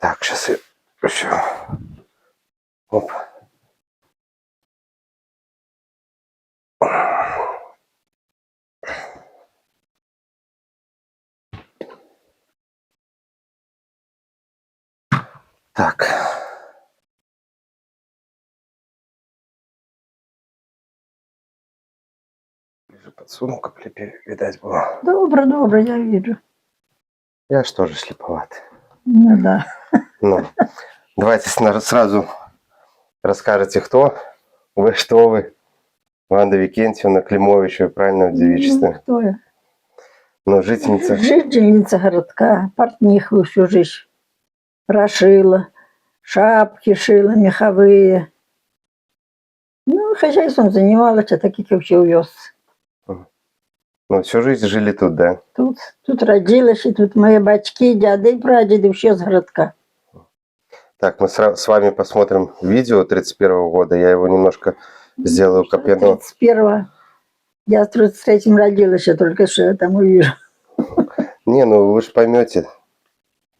Так, сейчас я еще. Оп. Так. Ближе подсуну, как видать было. Добре, добре, я вижу. Я ж тоже слеповатый. Ну да. Ну, давайте сразу расскажете, кто вы, что вы. Ванда Викентьевна Климовичева, правильно, в девичестве? Ну, кто я? Ну, жительница. Жительница городка, портниху всю жизнь прошила, шапки шила меховые. Ну, хозяйством занималась, а так как все увез. Ну, всю жизнь жили тут, да? Тут родилась, и тут мои батьки, дяды и прадеды, все с городка. Так, мы с вами посмотрим видео 31-го года. Я его немножко сделаю копьяно. 31-го. Я в 33-м родилась, я только что я там увижу. Не, ну вы же поймете.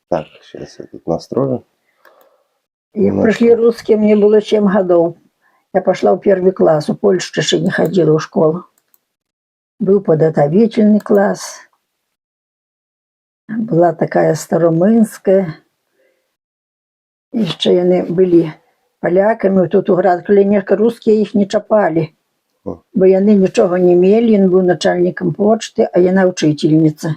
Так, сейчас я тут настрою. И пришли русские, мне было 7 годов. Я пошла в 1 класс, в Польше еще не ходила в школу. Был подготовительный класс. Была такая Староминская. Еще они были поляками. Тут у Град-Клинерка русские их не чапали. Бо вони нічого не мели. Він був начальником почти, а я учительниця.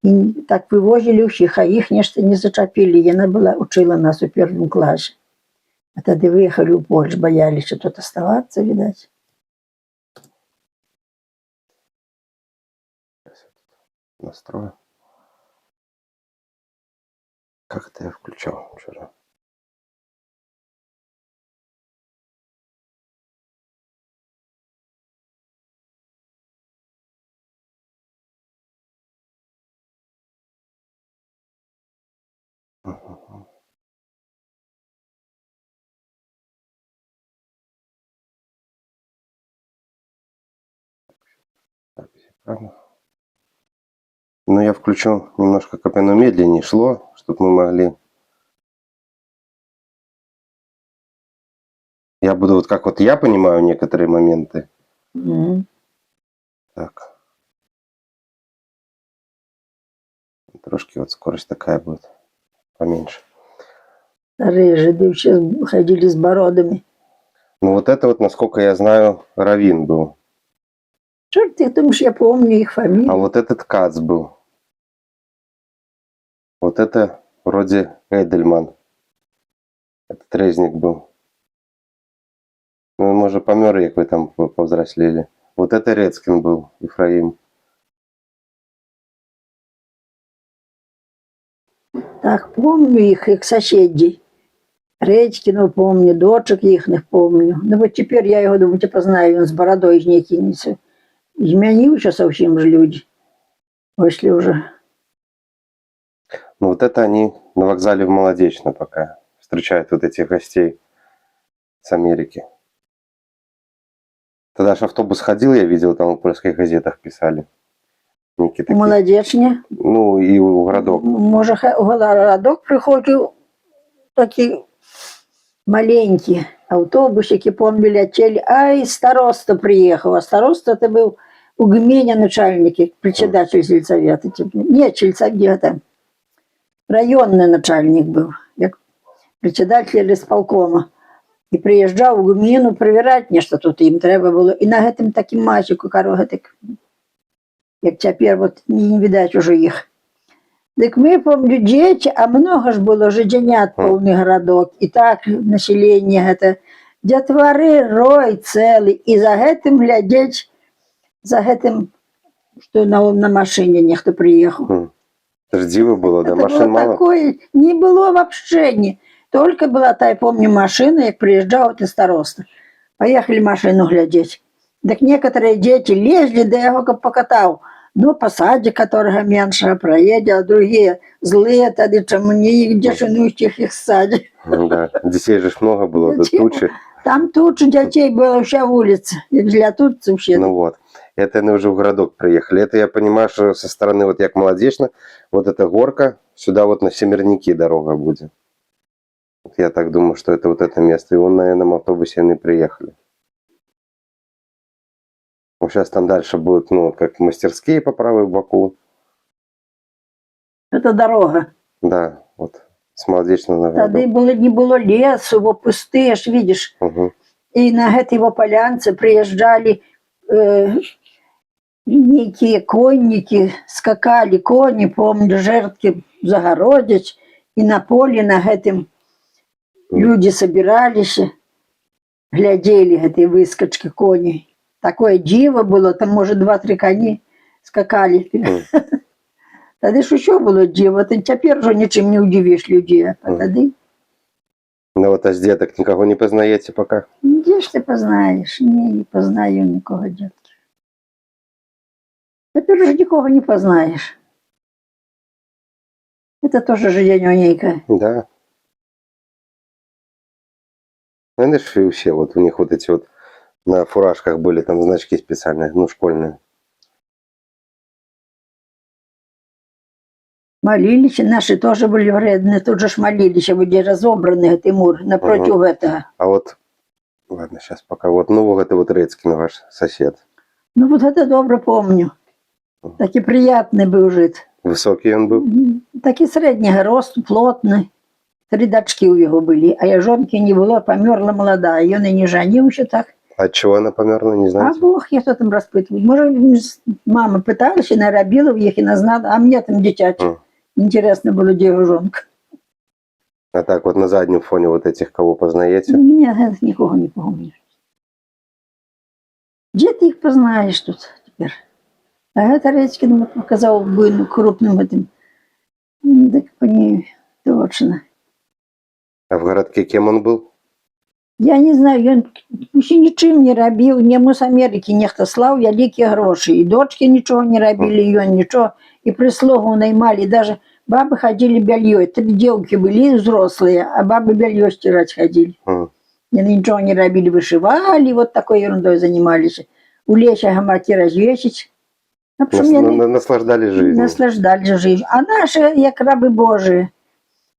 І так вивозили всіх, а їх нечто не зачапили. Вона була, учила нас у 1 класі. А тоді виїхали в Польщу, боялися тут оставатися, видать. Настрою. Как это я включал вчера? Так, правильно. Но я включу немножко, как оно медленнее шло, чтобы мы могли. Я буду вот как вот я понимаю некоторые моменты. Так. Трошки вот скорость такая будет поменьше. Старые жиды все ходили с бородами. Ну вот это вот, насколько я знаю, Равин был. Черт, ты думаешь, я помню их фамилии. А вот этот Кац был. Вот это вроде Эдельман. Этот Резник был. Ну, может, помер, як вы там повзрослели. Вот это Рецкин был, Ефраим. Так, помню их, як соседей. Редькину помню, дочек їхних помню. Ну вот теперь я его, думаю, познаю, он с бородой не кинется. Изменился совсем же люди. Вышли уже. Ну вот это они на вокзале в Молодечно пока встречают вот этих гостей с Америки. Тогда же автобус ходил, я видел, там в польских газетах писали. У Молодечне? Ну и у городок. Может, у городок приходил такие маленькие автобусики, помню, летели. Ай, староста приехал. А староста это был у Гменя начальник, председатель сельсовета. Нет, сельсовета. Районный начальник был. Председатель исполкома. І приїжджав у гміну перевіряти нечто тут їм треба було. І на гэтым таким мальчику, так, як тепер, от не видать уже їх. Так ми, помню, діти, а много ж було жиденят повний городок. І так населення, это, дятвари рой цілий. І за гэтым глядеть, за гэтым, що на машині ніхто приїхав. Это ж диво было, да? Это Машин было мало? Такое, не было вообще ни. Только была та, я помню, машина, як приезжал ты староста. Поехали машину глядеть. Так некоторые дети лезли, да я его покатал. Ну, посади, которого меньше проедет, а другие злые, тогда чему не где шинующих их сади. Ну, да, детей же много было, до тучи. Там тучи детей было вся улица. И для тут вообще. Ну вот. Это они уже в городок приехали. Это я понимаю, что со стороны вот як Молодечно, вот эта горка, сюда вот на Семерники дорога будет. Я так думаю, что это вот это место. И вон на этом автобусе они приехали. Ну, сейчас там дальше будут, ну, как мастерские по правой боку. Это дорога. Да, вот с молодечного Тоді награда. не було лісу, бо пусти, ж видиш. Угу. І на гэтай во полянце приезжали некие конники, скакали кони, помню, жертки загородить, и на поле на гэтым люди собирались, глядели этой выскочки коней. Такое диво было, там, может, 2-3 коні скакали. Тады ж еще было диво, ты теперь уже ничем не удивишь людей, а тады... Ну вот, а с деток никого не познаете пока? Где ж ты познаешь? Не познаю никого, детки. Теперь уже никого не познаешь. Это тоже женёнейка. Да. Знаешь, и все, вот у них вот эти вот на фуражках были там значки специальные, ну, школьные. Молились, наши тоже были вредные, тут же ж молились, где разобранный Тимур, напротив этого. А вот, ладно, сейчас пока. Вот, ну, вот это вот Рецкин, ваш сосед. Ну вот это добре помню. Такий приятный был жит. Высокий он был? Такий среднього росту, плотний. 3 дочки у його були, а я жонки не було, померла молода, і він і не женився так. От чего она померла, не А знаете? Бог, я хто там розпитував. Може, мама питалася, не робила в їх і не знала, а мені там дитяче. Интересно было, где его жонка. А так вот на заднем фоне вот этих, кого познаете? Меня никого не помню. Где ты их познаешь тут теперь? А это Речкин показал буйным, крупным этим. Так понимаю, точно. А в городке кем он был? Я не знаю, ён ще нічим не робив, йому з Америки нехто слав великі гроші. І дочки нічого не робили, і він нічого. І прислугу наймали, і даже бабы ходили белье. 3 девки были взрослые, а бабы белье стирать ходили. И ничего не робили, вышивали, вот такой ерундой занимались. У Леся гамаки развесить. Наслаждались жизнью. Наслаждались жизнью. А наши, як рабы Божии,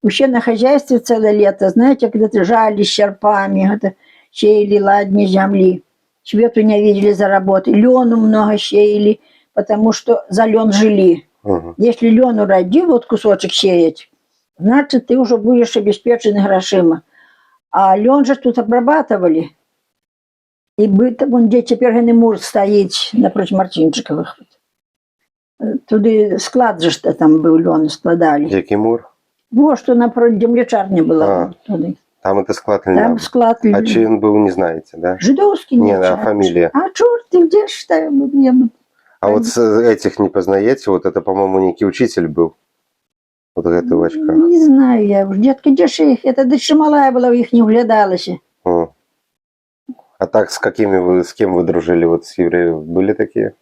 вообще на хозяйстве целое лето, знаете, когда-то жали с черпами, это сеяли ладни земли, свету не видели за работой, лену много сеяли, потому что за лен жили. Если лену роди, вот кусочек сеять, значит, ты уже будешь обеспечен грошима. А лен же тут обрабатывали. И быт, вон где теперь Генемур стоит напротив Мартинчиковых. Туди склад же там был, лен складали. Який мур? Вот что напротив землячарня была. Там это склад льна. Там склад льна. А чей он был, не знаете, да? Жидовский. Не, а фамилия? А черт, ты где ж там? А вот с этих не познаете? Вот это, по-моему, некий учитель был. Вот это в очках. Не знаю я уже. Детка, где ж их? Это дочь малая была, их не углядалась. А так с кем вы дружили? Вот с евреев были такие?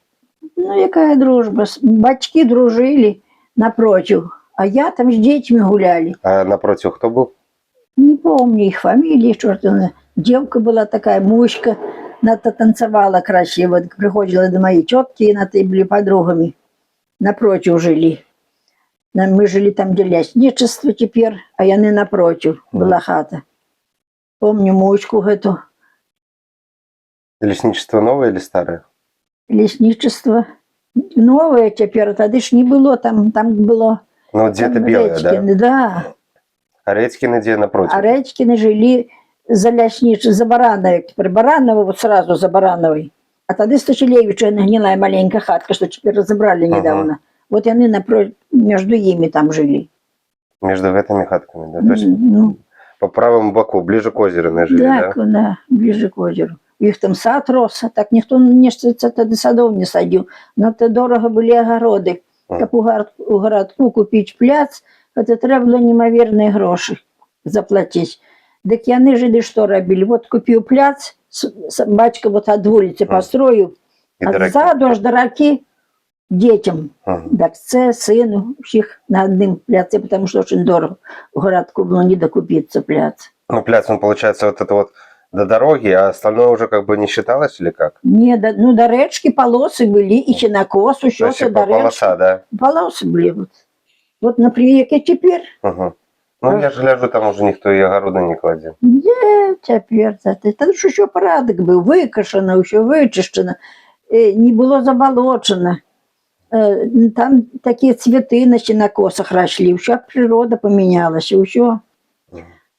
Ну, какая дружба? Батьки дружили напротив. А я там с детьми гуляли. А напротив кто был? Не помню их фамилии, что-то. Девка была такая, Муська. Она танцевала красиво. Приходила до моей тетки, и на были подругами. Напротив жили. Мы жили там, где лесничество теперь, а я не напротив. Была хата. Помню Муську эту. Лесничество новое или старое? Лесничество новое теперь, тогда ж не было, там было... Ну, где-то белое, Редькины, да? А Редькины где напротив? А Редькины жили за лесничество, за Барановой. Теперь Баранова вот сразу за Барановой. А тогда Сташилевича гнилая маленькая хатка, что теперь разобрали недавно. Вот они напротив, между ими там жили. Между этими хатками, да? То есть по правому боку, ближе к озеру жили, да? Да, ближе к озеру. Их там сад рос, а так никто тогда садов не садил. Но то дорого были огороды. Как у городку купить пляц, это треба было неимоверные гроши заплатить. Так яны жили что робили? Вот купил пляц, батька вот от улицы построил, а сзаду аж дураки детям. Так це сыну, всех на одном пляце, потому что очень дорого. В городку было не докупиться пляц. Ну, пляц, он получается вот это вот до дороги, а остальное уже как бы не считалось или как? Не, до речки полосы были, и сенокос, еще до речки. Полоса, да? Полосы были. Вот, например, как теперь. Ну, я ж гляжу, там уже ніхто і огорода не кладе. Є, цяпер це. Та ж що порядок був, викашено, все вичищено, не було заболочено. Там такі цвіти на косах росли, вся природа помінялася, все.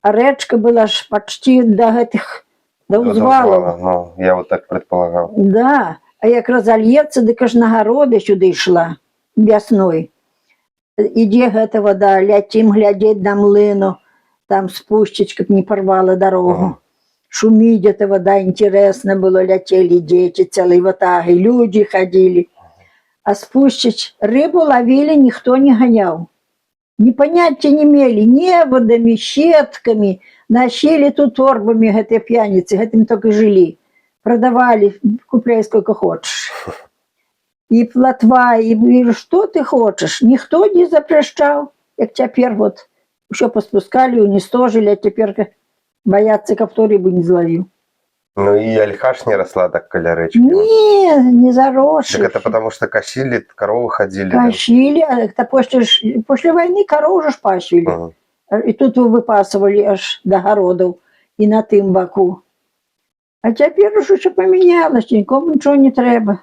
А речка була ж почти до этих, до узвалов. Ну, я вот так предполагал. Да, а як розольється, дик аж на городи сюди йшла весною. Іде гэта вода, летим глядеть на млину, там спущечка не порвала дорогу. Шумить эта вода, интересно было, летели дети, целые ватаги, люди ходили. А спущить рыбу ловили, никто не гонял. Ни понятия не имели, неводами, щетками, носили тут торбами этой пьяницы, этим только жили. Продавали, купляй сколько хочешь. И плотва, и что ты хочешь. Никто не запрещал. Как теперь вот еще поспускали, уничтожили, а теперь боятся, как кто рыбу не зловил. Ну и альхаш не росла так каля речки. Не заросший. Так это потому что косили, коровы ходили. Да? Косили, а это после войны корову же ж пасили. Ага. И тут выпасывали аж до городов и на тым боку. А теперь уже все поменялось, никому ничего не треба.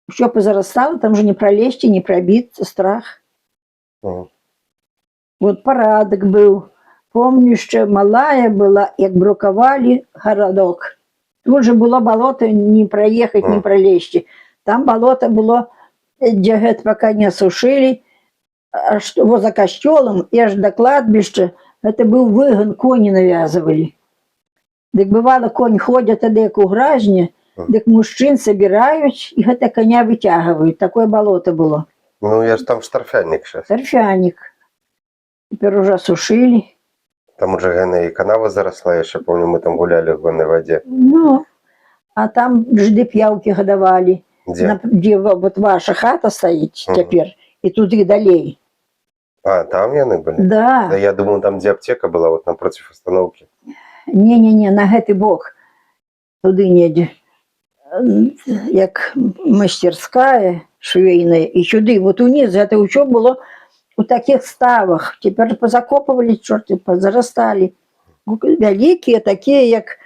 Все позарастало, там же не пролезть, не пробиться, страх. Ага. Вот порядок был. Помню, що малая була, як брукували городок. Тут же було болото, не проїхати, не пролезти. Там болото було, де геть поки не осушили, аж за костелом і аж до кладбища. Це був вигон, коні нав'язували. Так бувало, конь ходять, а як у гражні, так мужчин збирають і це коня витягують. Таке болото було. Ну я ж там шторфяник сейчас. Торфяник. Тепер уже осушили. Там уже гена и канава заросла, я еще помню, мы там гуляли в гонной воде. Ну, а там жди п'явки годовали. Где? Где вот ваша хата стоит Мгм. теперь, и тут и далей. А, там яны были? Да. Да я думал, там где аптека была, вот напротив остановки. Не-не-не, на гэты бок. Туды недзе. Як мастерская швейная, и сюды, вот униз, это ўсё было у таких ставах. Теперь позакопывали, чорти, позарастали. Вялікія, такія, як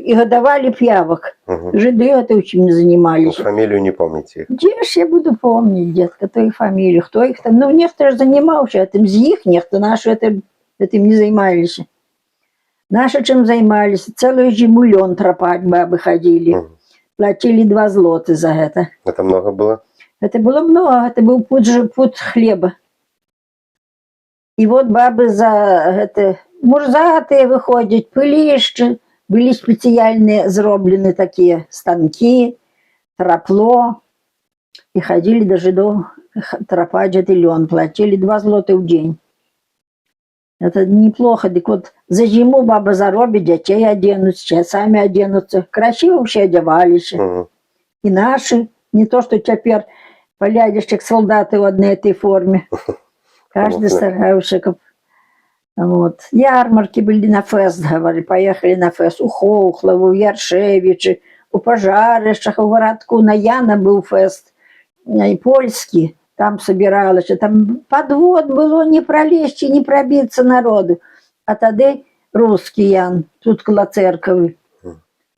і годовали п'явок. Угу. Жиды это очень занимались. Фамилию не помните их? Где ж я буду помнить, детка, то их фамилию, кто их там. Ну, нехто ж занимался этим, з их нехто, наши этим не занимались. Наши чем занимались? Целую зиму лен тропать бабы ходили. Угу. Платили 2 злоты за это. Это много было? Это было много, это был путь хлеба. И вот бабы за это, мурзатые выходят, пылища. Были специальные зроблены такие станки, трапло. И ходили даже до тропать этот лен. Платили 2 злоты в день. Это неплохо. Так вот, за зиму баба заробит, детей оденут, сами оденутся. Красиво все одевались. Угу. И наши, не то, что теперь полядешь, как солдаты в одной этой форме. Каждый старался. Вот. Ярмарки были на фест, говорили, поехали на фест. У Хохлову, в Яршевичи, у Пожарищах, у городку на Яна был фест. И польский. Там собиралось. Там подвод было, не пролезть, не пробиться народу. А тогда русский Ян, тут коло церкви.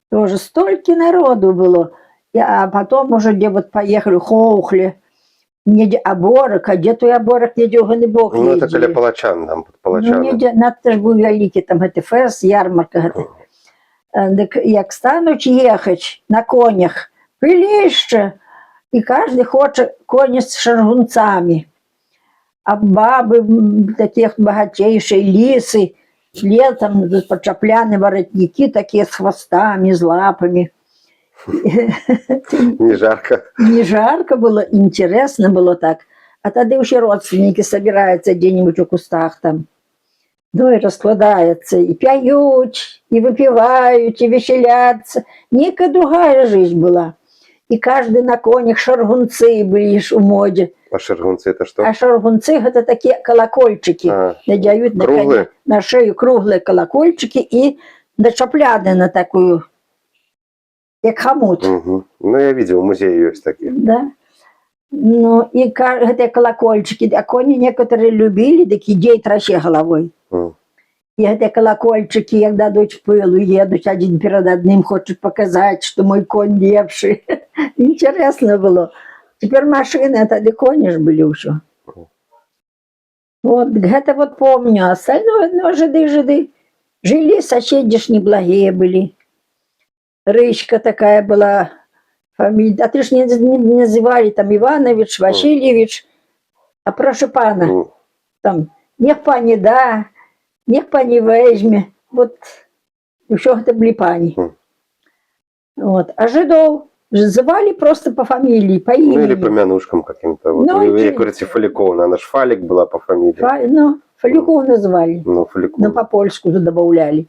Тоже столько народу было. А потом уже где вот поехали, Хохли. Не оборок, а где той оборок, не дюганий бог. Ну, это коли Палачан, там под Палачаном. Ну, не, надто ж був великий, там, это фест, ярмарка. Так, як стануть їхать на конях, пилище, і кожен хоче коні з шаргунцями. А баби таких багатейшие, лисы, летом подчапляны воротники, такие с хвостами, с лапами. Не жарко. Не жарко было, интересно было так. А тогда еще родственники собираются где-нибудь у кустах там. Ну и раскладаются, и пьют, и выпивают, и веселятся. Некая другая жизнь была. И каждый на конях шаргунцы были у моде. А шаргунцы это что? А шаргунцы это такие колокольчики. Надевают на коня, на шею круглые колокольчики и начапляны на такую, как хомут. Угу. Ну, я видел, в музее есть такие. Да. Ну, и гэтыя колокольчики, а кони некоторые любили, так ідей траше головой. И гэтыя колокольчики, як дадуть пылу, едут один перед одним, хочет показать, что мой конь лепший. Интересно было. Теперь машины, а тогда кони ж были еще. Вот, это вот помню. Остальное, ну, жиды. Жили, соседи ж неблагие были. Рычка такая была, фамилия. А ты ж не называли там Иванович, Васильевич, а прошу пана. Там, нех пані да, нех пані візьме. Вот, все это были пани. Вот. А жидов звали просто по фамилии, по имени. Ну, или по мянушкам каким-то. Вот. Ну, Вы говорите, Фаликовна, она ж Фалик была по фамилии. Ну, Фалюков называли. Ну, Фаликовна. Но по-польску добавляли.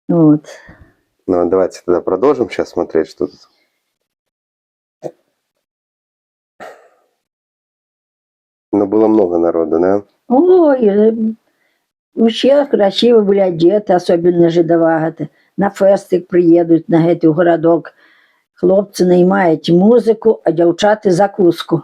Вот. Ну, давайте тогда продолжим сейчас смотреть, что тут. Ну, было много народа, да? Ой, все красиво были одеты, особенно жидовагаты. На фестик приедут на этот городок. Хлопцы наймають музыку, а дівчата закуску.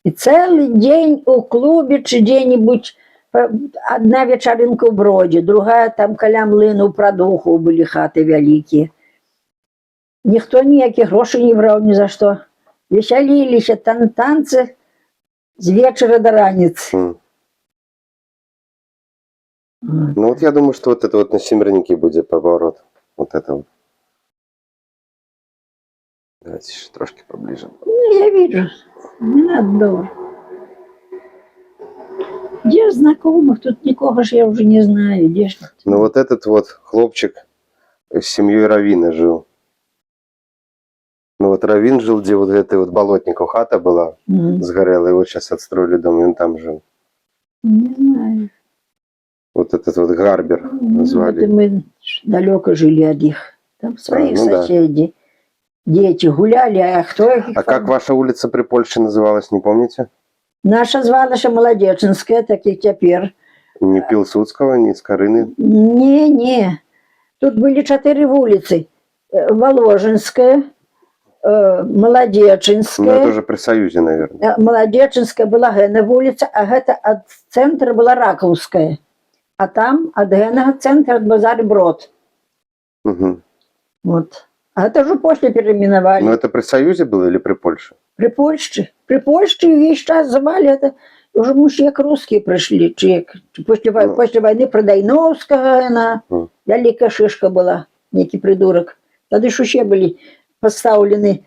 И целый день у клубе чи где-нибудь одна вечеринка в Броде, другая там каля млину в Продуху были хаты великие. Никто никаких грошей не брал ни за что. Веселились, танцы с вечера до раницы. Ну вот я думаю, что вот это вот на Семернике будет поворот. Вот это вот. Давайте еще трошки поближе. Ну, я вижу. Не надо было. Где ж знакомых? Тут никого ж я уже не знаю. Где ж... Ну вот этот вот хлопчик с семьей Равина жил. Ну вот Равин жил, где вот этой вот Болотников хата была, сгорела, его сейчас отстроили дом, и он там жил. Не знаю. Вот этот вот Гарбер назвали. Это мы далеко жили от них. Там своих соседей. Да. Дети гуляли, а кто их... А как ваша улица при Польше называлась, не помните? Наша звалася Молодеченская, так и теперь. Не Пилсудского, не Скорыны? Не. Тут были 4 улицы. Воложенская, Молодеченская. Ну, это уже при Союзе, наверное. Молодеченская была Гена улица, а это от центра была Раковская. А там от Генного центра от базар Брод. Угу. Вот. А это уже после переименовали. Но это при Союзе было или при Польше? При Польше. При Польше весь час звали это. Уже мужья русские пришли. После войны Продайновского она. Великая шишка была. Некий придурок. Тогда еще были поставлены,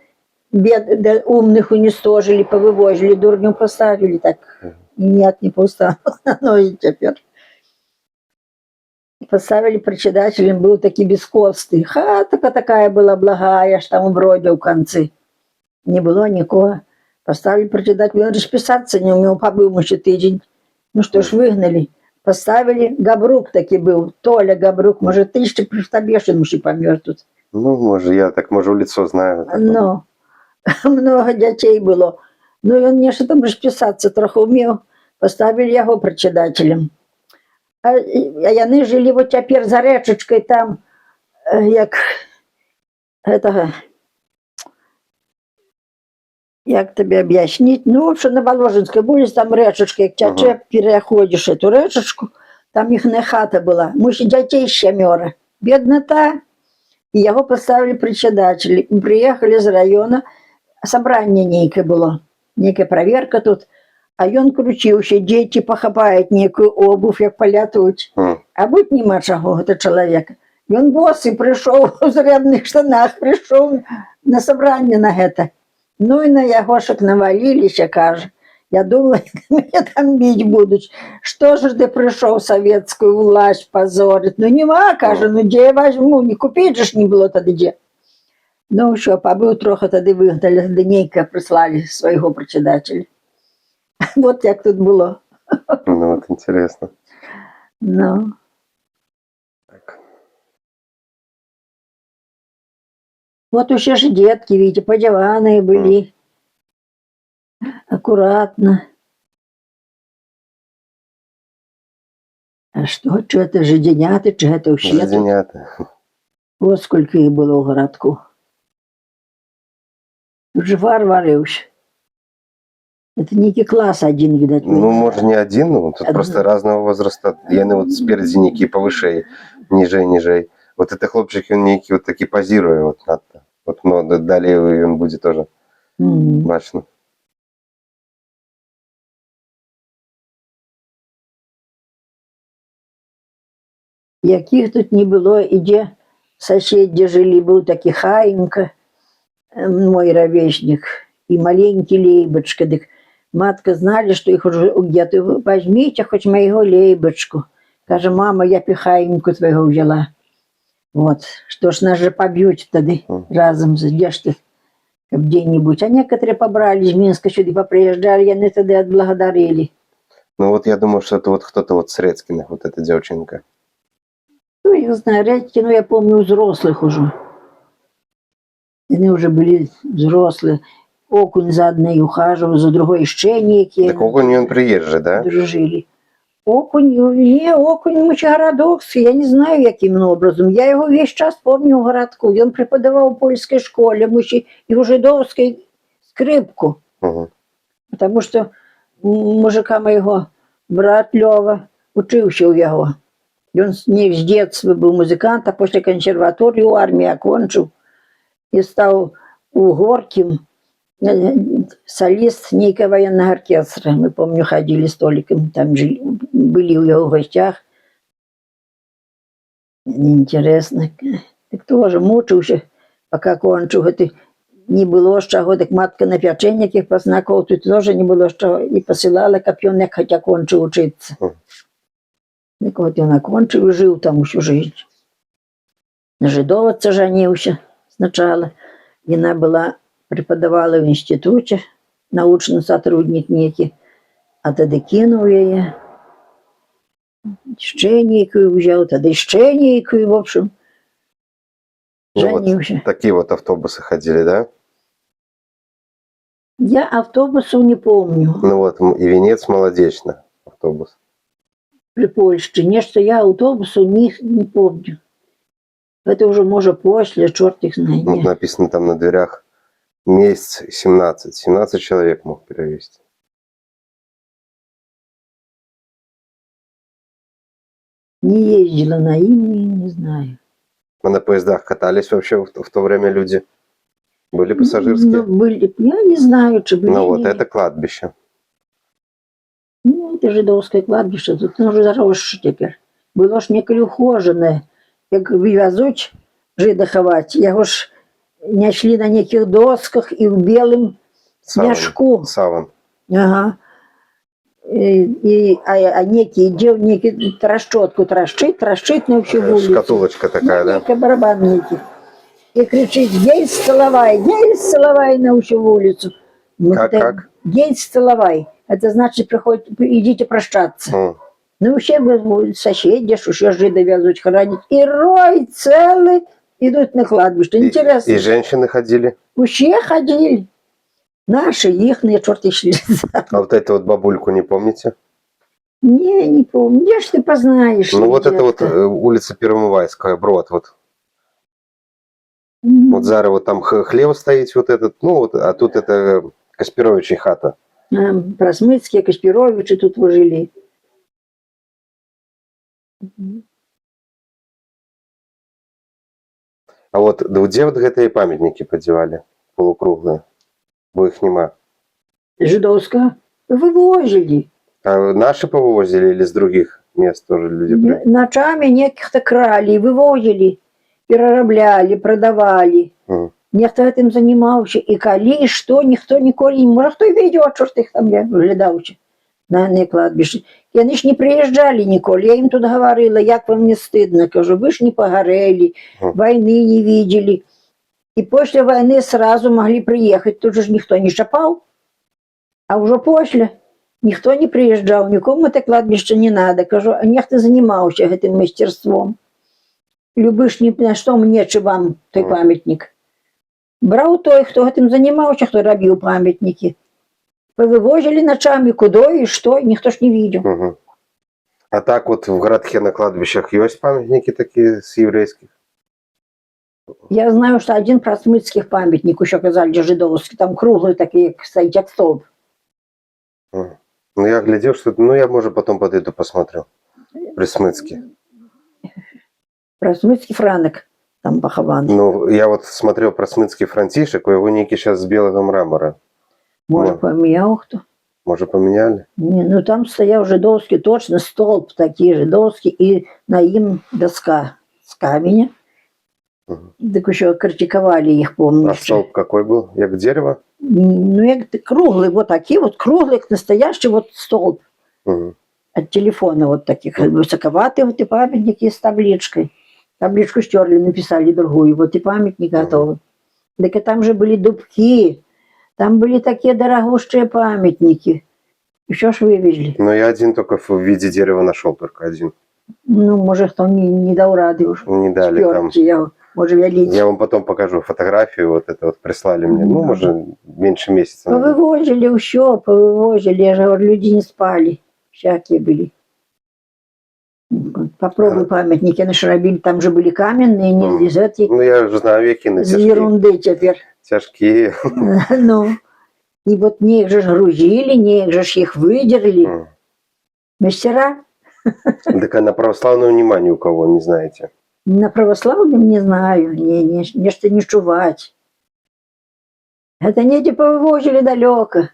умных уничтожили, повывозили, дурню поставили. Так нет, не поставили. Но и теперь. Поставили председателем, был такой бескостный. Хатка такая была благая, аж там у Броде в конце. Не было никого. Поставили председателя, он расписаться не умел, побыл еще тыдень. Ну что ж, выгнали. Поставили, Габрук таки был, Толя Габрук, может, ты еще приштобешен, мужик помер тут. Ну, может, я так, может, в лицо знаю. Ну, много детей было. Ну, и он мне что там расписаться трохи умел. Поставили его председателем. А яны жили вот теперь за речечкой там, як этого, як тебе объяснить, ну, в общем, на Воложенской улице там речечка, як тяче, переходишь эту речечку, там их не хата была, муж детей 7, беднота, и его поставили председатели. Приехали из района, собрание некое было, некая проверка тут. А ён кручіўся, дзеці пахапаюць некую обувь, як палятуць. А быць нема чаго, гэта чалавека. Ён босы прыйшоў, у зрядных штанах прыйшоў на сабранне на гэта. Ну і на ягошак наваліліся, кажа. Я думала, мяне там біць будуць. Што ж ты прыйшоў савецкую ўласць пазорыць? Ну нема, кажа, ну дзе я возьму? Не купіць ж не было тады дзе. Ну ўсё, пабыў трохи тады выгналі, тады нейкае прыслалі свайго председателя. Вот як тут было. Ну, вот интересно. Ну. Так. Вот усе же детки, видите, подеванные были. Аккуратно. А что это жиденяты, чи это вообще? Жиденята. Вот сколько их было в городку. Тут же варварився. Это некий класс один, видать. Ну, может, не один, ну, тут Одна. просто разного возраста. Яны вот спереди некие повышей, ніжэй. Вот это хлопчик, он некий вот таки позируе вот надто. Вот, но далее он будет тоже Мгм. бачно. Яких тут не было, и где соседи жили, был таки Хаенька, мой ровесник, и маленький Лейбочка. Так матка знали, что их уже где-то возьмите хоть моего Лейбочку. Каже, мама, я Хаеньку твоего взяла. Вот, что ж нас же побьют тогда разом, где ж ты, где-нибудь. А некоторые побрали из Минска сюда, поприезжали, и они тогда отблагодарили. Ну, вот я думаю, что это вот кто-то вот с Рецкиных, вот эта девчонка. Ну, я знаю, Редьки, ну, я помню, взрослых уже. Они уже были взрослые. Окунь за одной ухаживал, за другой еще некие. Так Окунь, он приезжий, да? Дружили. Окунь Мочегородовський, я не знаю, яким образом. Я його весь час помню в городку. Він преподавав у польській школі, і у жидовській скрипку. Угу. Тому що мужика моєго брат Льова учився у його. Він з дитинства був музикант, а після консерваторії у армії окончив і став у Горьким солист некого военного оркестра. Мы, помню, ходили с Толиком, там жили, были у его в гостях. Интересно. Так тоже мучился, пока кончил. Это не было з чого, так матка на печеньях їх познаков, тут тоже не было з чого. І посилала копьонок, хотя кончил учиться. Так вот он окончил и жил там всю жизнь. На жидовца женился сначала. И она была преподавала в інституті, научний сотрудник некий, а тоді кинув її. Ще ніякою взяв, тоді ще ніякою, в общем, женився. Ну, вот такие вот автобусы ходили, да? Я автобусу не помню Ну вот, и Венец Молодечно автобус. при Польщі. Нечто я автобусу не помню. Это уже, может, после, черт их знает. Вот написано там на дверях месяц 17. 17 человек мог перевести. Не ездила на ими, не знаю. А на поездах катались вообще в то время люди? Были пассажирские? Ну, были, я не знаю, чи были. Ну вот, или это кладбище. Ну, это жидовское кладбище, тут оно уже заросше теперь. Было ж некое ухоженное. Як вывезуть жида ховать, його ж несли на неких досках и в белом мешку. Саван. Ага. А некий идет, некий трещотку трещит на всю улицу. Шкатулочка такая, да? Некий барабан некий. И кричит, есть целовай на всю улицу. Как? Есть целовай. Это значит, идите прощаться. Ну, все соседи, что еще жиды везут хоронить. И рой целый идут на кладбище. Интересно. И женщины ходили? Все ходили. Наши, ихные, черти шли. А вот эту вот бабульку не помните? Не помню. Где ж ты познаешь? Ну, вот это вот улица Первомайская, Брод, вот. Вот зараз вот там хлев стоит вот этот, ну, вот, а тут это Каспировичья хата. Просмыцкие, Каспировичи тут жили. А вот где вот гэтыя памятники подевали полукруглые? Бо их нема. Жидовского вывозили. А наши повывозили или с других мест тоже люди? Ночами неких-то крали, вывозили, переробляли, продавали. Ніхто этим занимался. И коли, и что, никто ніколи не может. Хто й видел, что их там я глядався на кладбище. И они ж не приезжали ніколи. Я им тут говорила, як вам не стыдно. Кажу, вы ж не погорели, войны не видели. И после войны сразу могли приехать. Тут же никто не шапал. А уже после никто не приезжал. Никому это кладбище не надо. Кажу, а нехто занимался этим мастерством. Любиш ні на що мені чи вам той пам'ятник. Брав той, хто этим занимался, хто робив пам'ятники. Повывозили ночами, куда и что, никто ж не видел. А так вот в городке на кладбищах есть памятники такие с еврейских? Я знаю, что один просмыцких памятник еще казали жидовский, там круглый такие, стоит, как столб. Ну, я глядел, что... Ну, я, может, потом подойду, посмотрю. При Смицке. Просмицький Франок там похований. Ну, я вот смотрел про Смицкий Франтишек, у его ники сейчас с белого мрамора. Може, ну. поміняв хто? Может, поменяли? Ні, ну там стояв жидовський, точно столб такий жидовський, і на їм доска з каменя. Мгм. Так ще критикували їх, А помню. столб какой был? Як дерево? Ну, як круглий, вот такий, вот круглий, як настоящий вот столб. Угу. От телефона вот таких, высоковатый вот и памятник и с табличкой. Табличку стерли, написали другую, вот и памятник готовый. Так и там же были дубки, там были такие дорогущие памятники. Еще ж вывезли. Но я один только в виде дерева нашел, только один. Ну, может, кто не дал рады уже. Не дали там. Я, может, я лить. Я вам потом покажу фотографию, вот это вот прислали мне. Ну, Да. может, меньше месяца. наверное. Повывозили еще, повывозили. Я же говорю, люди не спали. Всякие были. Вот, попробуй памятники нашарабили. Там же были каменные, не из эти. Ну, я же знаю, векины З тяжкие. ерунды теперь. Тяжкие. Ну, и вот не их же ж грузили, не их же ж их выдерли. Мастера Так а на православное внимание у кого, не знаете? на православном не знаю, нечто не чувать. Это не повывозили далеко.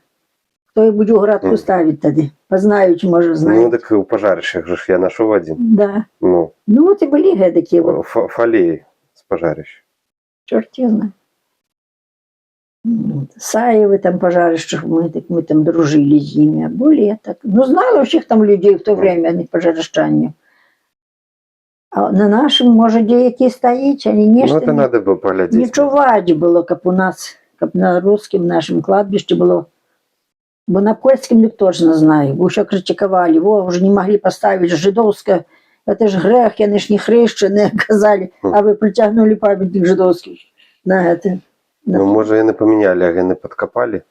Кто и будет градку ставить тогда? Познають, может, Ну, знать. так у пожарищах же ж я нашел один. Да. Ну, Ну, вот и были такие вот, фолии с пожарищ. черти знает. Саевы там пожарищах, мы там дружили с ними. А более так. Ну, знала всех там людей в то время, они пожарищання. А на нашем, може, деякі стоїть, вони Ну, нечто это надо было не поглядеть. чувать було, як у нас, як на русском нашем кладбищі було. Бо на польському точно знаю, бо ще критикували, о, вже не могли поставити жидовське, це ж грех, вони ж не хрещені, казали, а ви притягнули пам'ятник жидовський на це. Ну, может, и не поменяли, а не подкопали.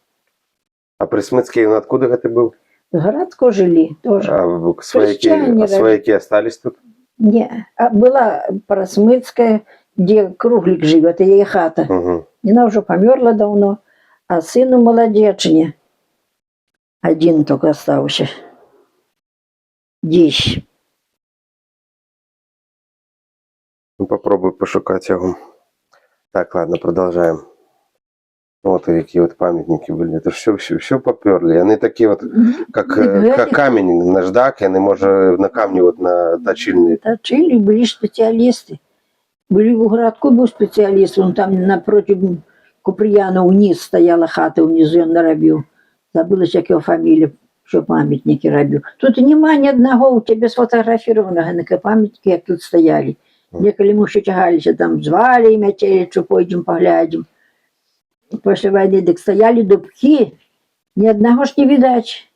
А при Смицке он откуда это был? Городко жили теж. А Крестьяне свояки остались тут? Не, а була Просмицька, де Круглик живе, це її хата. Угу. Она уже померла давно, а сыну молодечине один только остался. Десь. Ну, попробуй пошукать его. Так, ладно, продолжаем. Вот и какие вот памятники были. Это все поперли. Они такие вот, как камень наждак, и они, может, на камне вот наточили. Точили, были специалисты. Были в городку, был специалист, он там напротив Куприяна вниз стояла хата, внизу он наробил. Забыла, як его фамилия, что памятники робил. Тут нема ни одного у тебя сфотографированного, на памятники, як тут стояли. Неколи мы еще тягались, там звали имя теле, что пойдем поглядим. После войны так стояли дубки, ни одного ж не видать.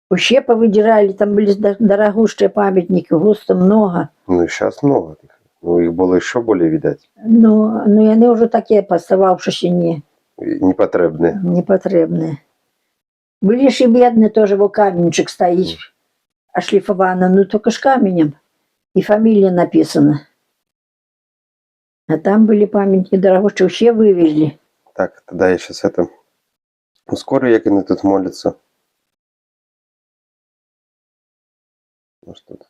Вообще повыдирали, там были дорогущие памятники, густо много. Ну, и сейчас много. Ну, их было еще более, видать, Ну, і вони вже такі, постававшися непотребные. непотребні. Були ж і бідні, теж, бо камінчик стоїть, ошліфовано, ну тільки ж каменем. І фамілія написана. А там были памятники дорогущие, вообще вывезли. Так, тогда я сейчас это ускорю, як они тут молятся. Ну, что тут?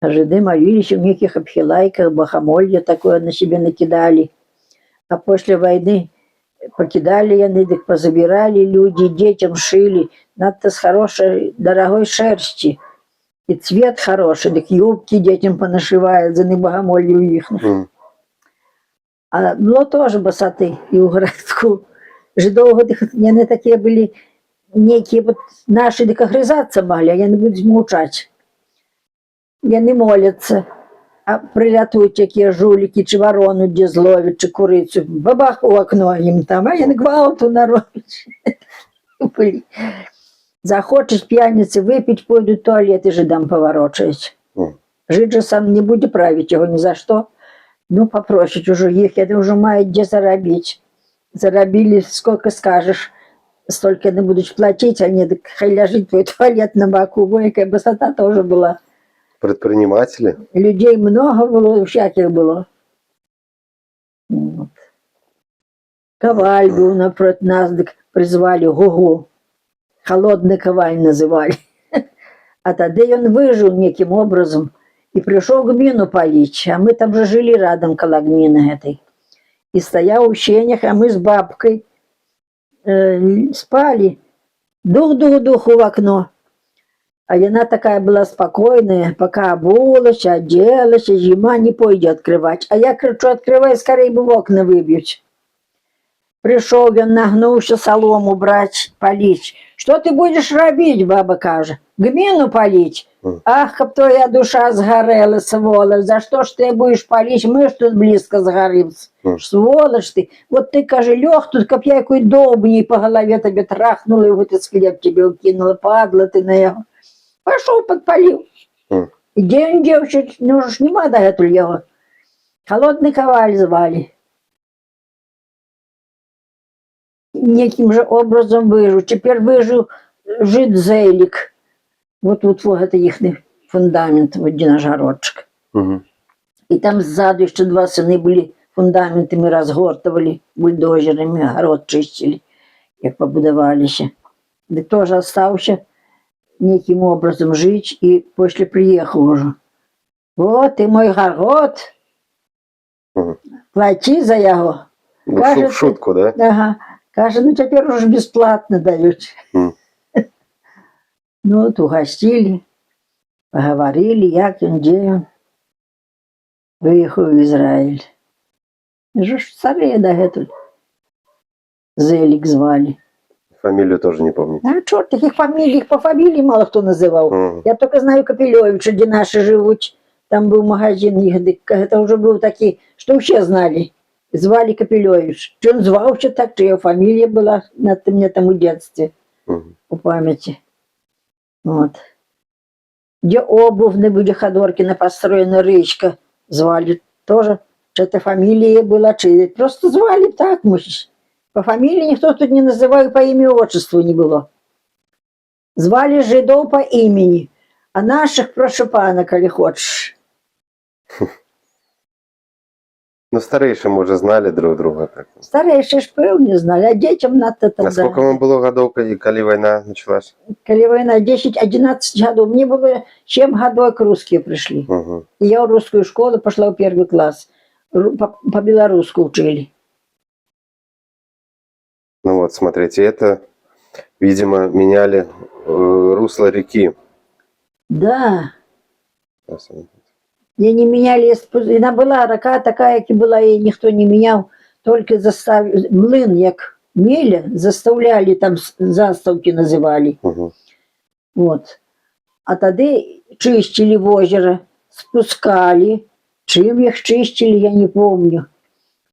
А жиды молились в неких обхилайках, богомолье такое на себе накидали. А после войны покидали они, так позабирали люди, детям шили. Надо с хорошей, дорогой шерсти. И цвет хороший, так юбки детям понашивают, за них богомолью их. А было тоже босоты и у городку. Жидового, они такие были, некие вот наши, так огрызаться могли, а я не буду молчать. Вони моляться, а прилятують які жулики, чи ворону де зловять, чи курицю, бабах у окно їм там, а він гвалту наробить. Захочеш п'яниці випити, пойдуть в туалет і жидам поворочають. Жид же сам не буде правити його ні за що. Ну, попросить уже їх, вони вже мають де заробити. Заробили, скільки скажеш, стільки не будуть платити, а не, хай ляжить твій туалет на боку, бо яка висота теж була. Предприниматели? Людей много было, всяких было. Вот. Коваль был напротив нас, так призвали Гугу. Холодный коваль называли. А тогда он выжил неким образом и пришел гмину полить. А мы там же жили рядом коло гмины этой. И стоял в щенях, а мы с бабкой спали. Дух-дух-духу в окно. А она такая была спокойная, пока обулась, оделась, и зима не пойдет открывать. А я кричу, открывай, скорее бы в окна выбьют. Пришел он, нагнулся солому брать, полить. Что ты будешь робить, баба каже? Гмину полить? Ах, как твоя душа сгорела, сволочь, за что ж ты будешь полить? Мы ж тут близко сгоримся. Сволочь ты. Вот ты, каже, лег тут, как я какой долбней по голове тебе трахнула, и вот этот склеп тебе укинула, падла ты на его. Пошел, подпалил. И где он, девчонки, ну ж нема до этого его. Холодный коваль звали. Неким же образом выжил. Теперь выжил жид Зелик. Вот это их фундамент, вот где наш городчик. И там сзаду еще два сыны были фундаменты, мы разгортывали бульдозерами, город чистили, как побудовались. Да тоже остался неким образом жить, и после приехал уже. Вот и мой город, плати за его. Ну, Кажется, в шутку, да? Ага. Каже, ну теперь уже бесплатно дают. Ну вот угостили, поговорили, як он, где он. Выехал в Израиль. Же ж царей до этого. Зелик звали. Фамилию тоже не помните. А чё, таких фамилий, их по фамилии мало кто называл. Я только знаю Капелевича, где наши живут. Там был магазин, это уже был такие, что все знали. Звали Капелевич. Что он звался так, что его фамилия была на мне там в детстве, по памяти. Вот. Где обувь, где Ходоркина построена речка, звали тоже. Что-то фамилия была, просто звали так, по фамилии никто тут не называл, по имени отчеству не было. Звали жидов по имени, а наших прошу пана, коли хочешь. Ну, старейшие, мы уже знали друг друга. Так. Старейшие ж не знали, а детям надо тогда. А сколько вам было годов, когда война началась? Коли война 10-11 годов, мне было 7 годов, как русские пришли. И я в русскую школу пошла в 1 класс. По-белорусски учили. Ну вот, смотрите, это, видимо, меняли русло реки. Да. Я не меняли, она была река такая, как была, и никто не менял, только заставили, млын, як меля, заставляли, там заставки называли. Вот. А тогда чистили в озеро, спускали. Чем их чистили, я не помню.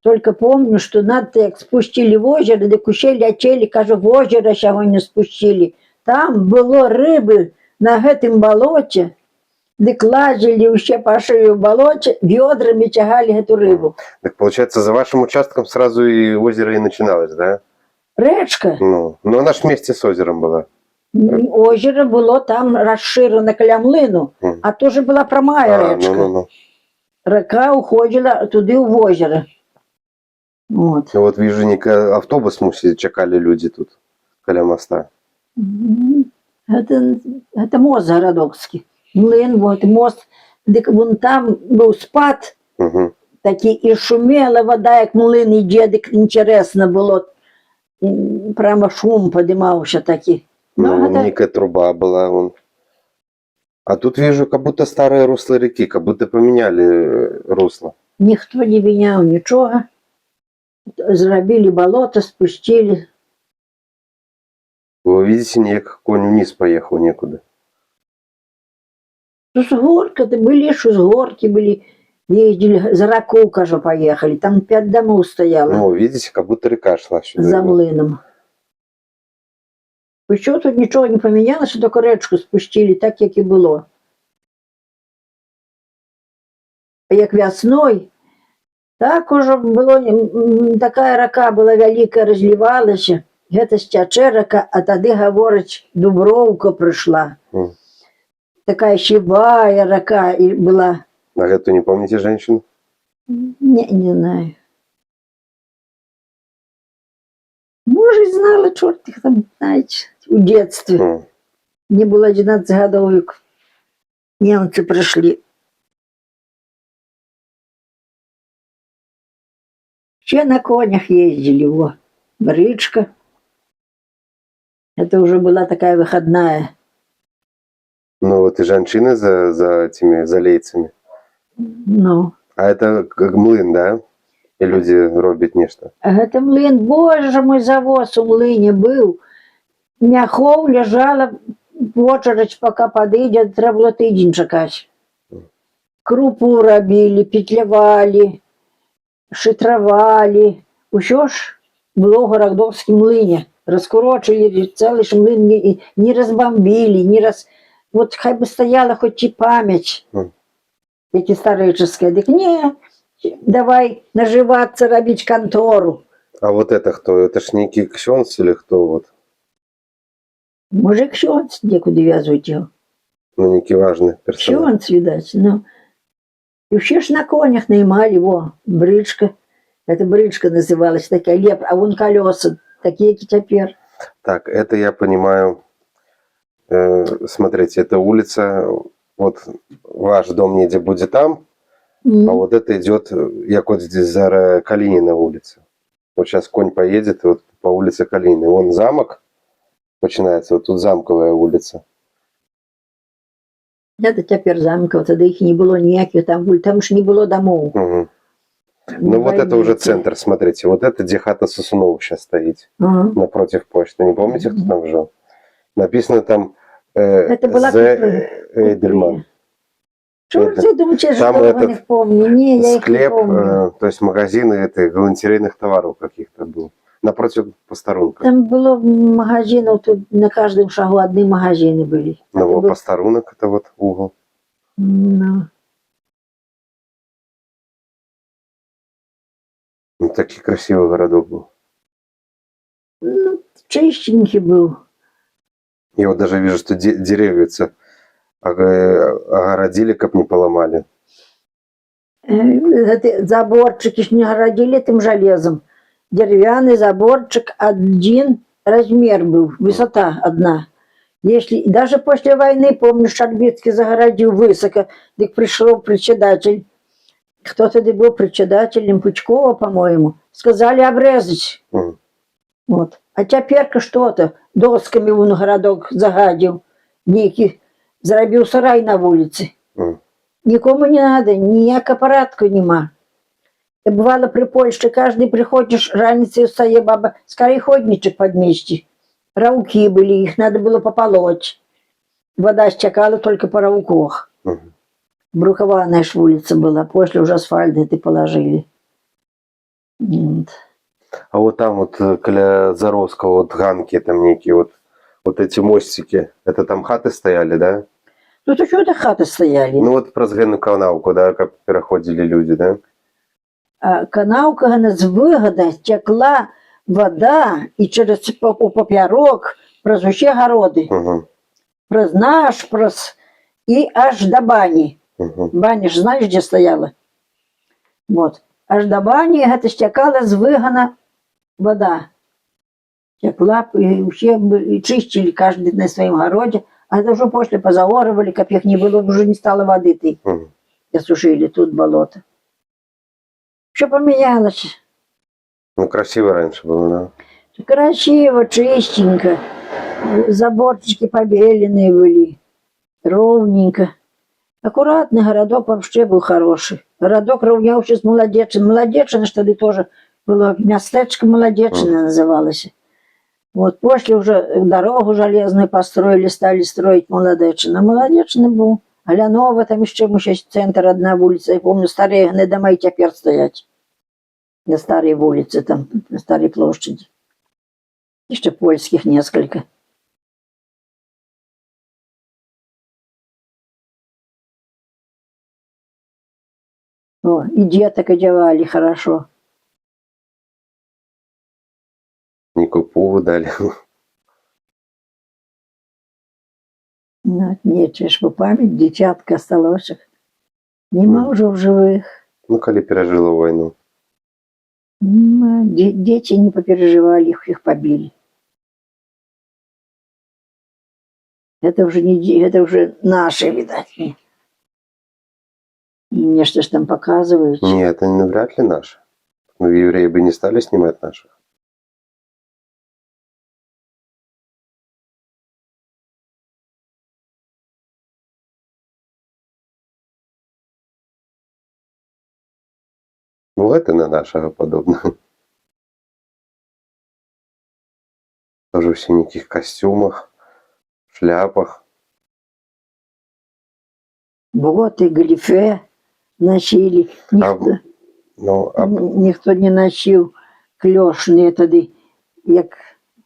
Только помню, что надо, як спустили в озеро, да кущели, очели, кажу, в озеро сьогодні спустили. Там было рыбы на этом болоте, дык лазили еще по шею в болоте, ведрами тягали эту рыбу. Так получается, за вашим участком сразу и озеро и начиналось, да? Речка. Ну, но она ж вместе с озером была. Озеро было там расширено каля млину, а тоже была прямая речка. Река уходила туди в озеро. Вот. Вот вижу, автобус чекали люди тут, каля моста. Это мост городокский. Млин, вот мост. Вон там был спад, такий, і шумела вода, як млин іде, дик інтересно було. Прямо шум подимався такий. Ну, некая труба была. Вон. А тут вижу, как будто старое русло реки, как будто поменяли русло. Ніхто не міняв нічого. Зробили болото, спустили. Вы видите, ніяк конь вниз поехал некуда. С горки, были, что с горки были. Ездили, за Раку, кажу, поехали. Там 5 домов стояло. Ну, видите, как будто река шла сюда. За млином. Почему тут ничего не поменялось, что только речку спустили, так, як і було. А як весною, так уже было, такая река была великая, разливалася. Это стяче река, а тоді, говорить, Дубровка пришла. Такая щебая река была. А эту не помните женщину? Не знаю. Может, знала, черт их там, знаете, в детстве. М. Мне было 11 годов, как немцы пришли. Все на конях ездили, во. Бричка. Это уже была такая выходная. Ну вот и жанчины за этими залейцами. Ну, А это как млин, да? І люди роблять нечто. это млин, боже мой, завоз у млыне был. Мяхов лежала в очередь, пока подойдет, треба было тыдзень чакать. Крупу робили, петлявали, шитровали. Усё ж было в Городовском млыне. Раскурочили целый ж млын, не разбомбили, не раз... Вот хай бы стояла хоть и память, эти исторические. Так не, давай наживаться, робить контору. А вот это кто? Это ж некий ксенц или кто вот? Мужик ксенц, некуда вязывать его. Ну, некий важный персонаж. Ксенц, видать, ну. И все ж на конях наимали его, бричка. Это бричка называлась, такая леп, а вон колеса, такие как теперь. Так, это я понимаю. Смотрите, это улица, вот ваш дом неде будет там, а вот это идет, як вот здесь за Калинина улица. Вот сейчас конь поедет, и вот по улице Калинина. Вон замок начинается, вот тут замковая улица. Это теперь замков, тогда их не было никаких, там ж не было домов. Угу. Ну вот это уже центр, смотрите, вот это где хата Сосунова сейчас стоит, напротив почты. Не помните, кто там жил? Написано там Это была Эйдельман. Что ты думаешь, я же Там этого не помню. Не, я их не склеп, помню. то есть магазины это галантерейных товаров каких-то был. Напротив Постарунка. Там было магазинов, тут на каждом шагу одни магазины были. Ну, Постарунок это вот угол. Ну. Ну, такой красивый городок был. Ну, чистенький был. Я вот даже вижу, что деревья огородили, как не поломали. Заборчики ж не огородили этим железом. Деревянный заборчик, один размер был, высота одна. Если даже после войны, помню, Шарбицкий загородил высоко, так пришел председатель. Кто-то был председателем Пучкова, по-моему. Сказали обрезать. Вот. А теперь что-то досками он городок загадил. Некий заробил сарай на улице. Никому не надо, ніяка парадку нема. И бывало при Польше, каждый приходишь, раницей встає баба, скорее ходничек подмести. Рауки были, их надо было пополоть. Вода стекала только по рауках. Брухованная ж улица была, после уже асфальт это положили. Вот. А вот там вот, кля Заровского, вот ганки там некие, вот эти мостики, это там хаты стояли, да? Тут еще хаты стояли. Ну вот про Згенну канавку, да, как переходили люди, да? А канавка з вигода текла вода і через поперек през усі городи. През наш, і аж до бані. Баня ж знаєш, де стояла? Вот. Аж до бані гэта стекала з вигона вода. Текла, і все чистили каждый на своем городе. А это уже после позаоривали, как их не было, уже не стало воды. Засушили тут болото. Все поменялось. Ну, красиво раньше было, да? Красиво, чистенько. Заборчики побеленные были. Ровненько. Аккуратный городок вообще был хороший. Городок равнялся с Молодечиной. Молодечина, что ли, тоже было местечко Молодечина называлось. Вот после уже дорогу железную построили, стали строить Молодечина. Молодечина был. Аля новая, там еще центр, одна улица. Я помню, старые дома и теперь стоять. На старой улице, там, на старой площади. Еще польских несколько. О, и деток одевали хорошо. Никакую пову дали. Ну, нечего ж память, дитятка осталось. Нема уже в живых. Ну, коли пережила войну. Дети не попереживали, их побили. Это уже это уже наши, видать. Мне что ж там показывают. Нет, это навряд ли наши. Ну, евреи бы не стали снимать наших. Ну, это на нашего подобно. Тоже в синеньких костюмах, шляпах. Боты, галифе носили. Ніхто не носил клешные тоді, як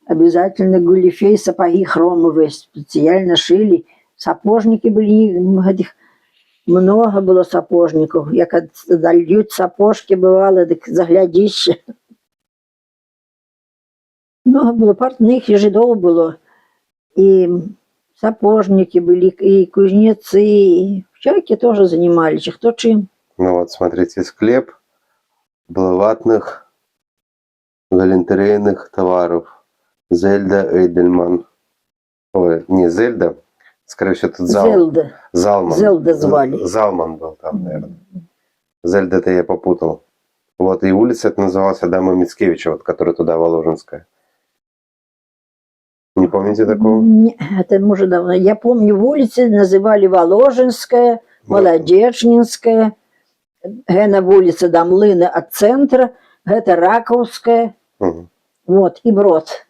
обязательно галифе и сапоги хромовые специально шили. Сапожники были, много было сапожников. Як дольют сапожки бывало, так заглядишься. Много было портных, и жидов было. И сапожники были, и кузнецы, и всякие тоже занимались, кто чем. Ну вот, смотрите, склеп блаватных галантерейных товаров. Зельда Эйдельман. Ой, не Зельда, скорее всего, тут Зельда. Залман. Зельда звали. Залман был там, наверное. Зельда это я попутал. Вот, и улица это называлась Адама Мицкевича, вот, которая туда, Воложенская. Не помните такого? Это уже давно. Я помню, улицы называли Воложенская, Молодечнинская, это улица до млына от центра, это Раковская, Угу. вот, и Брод.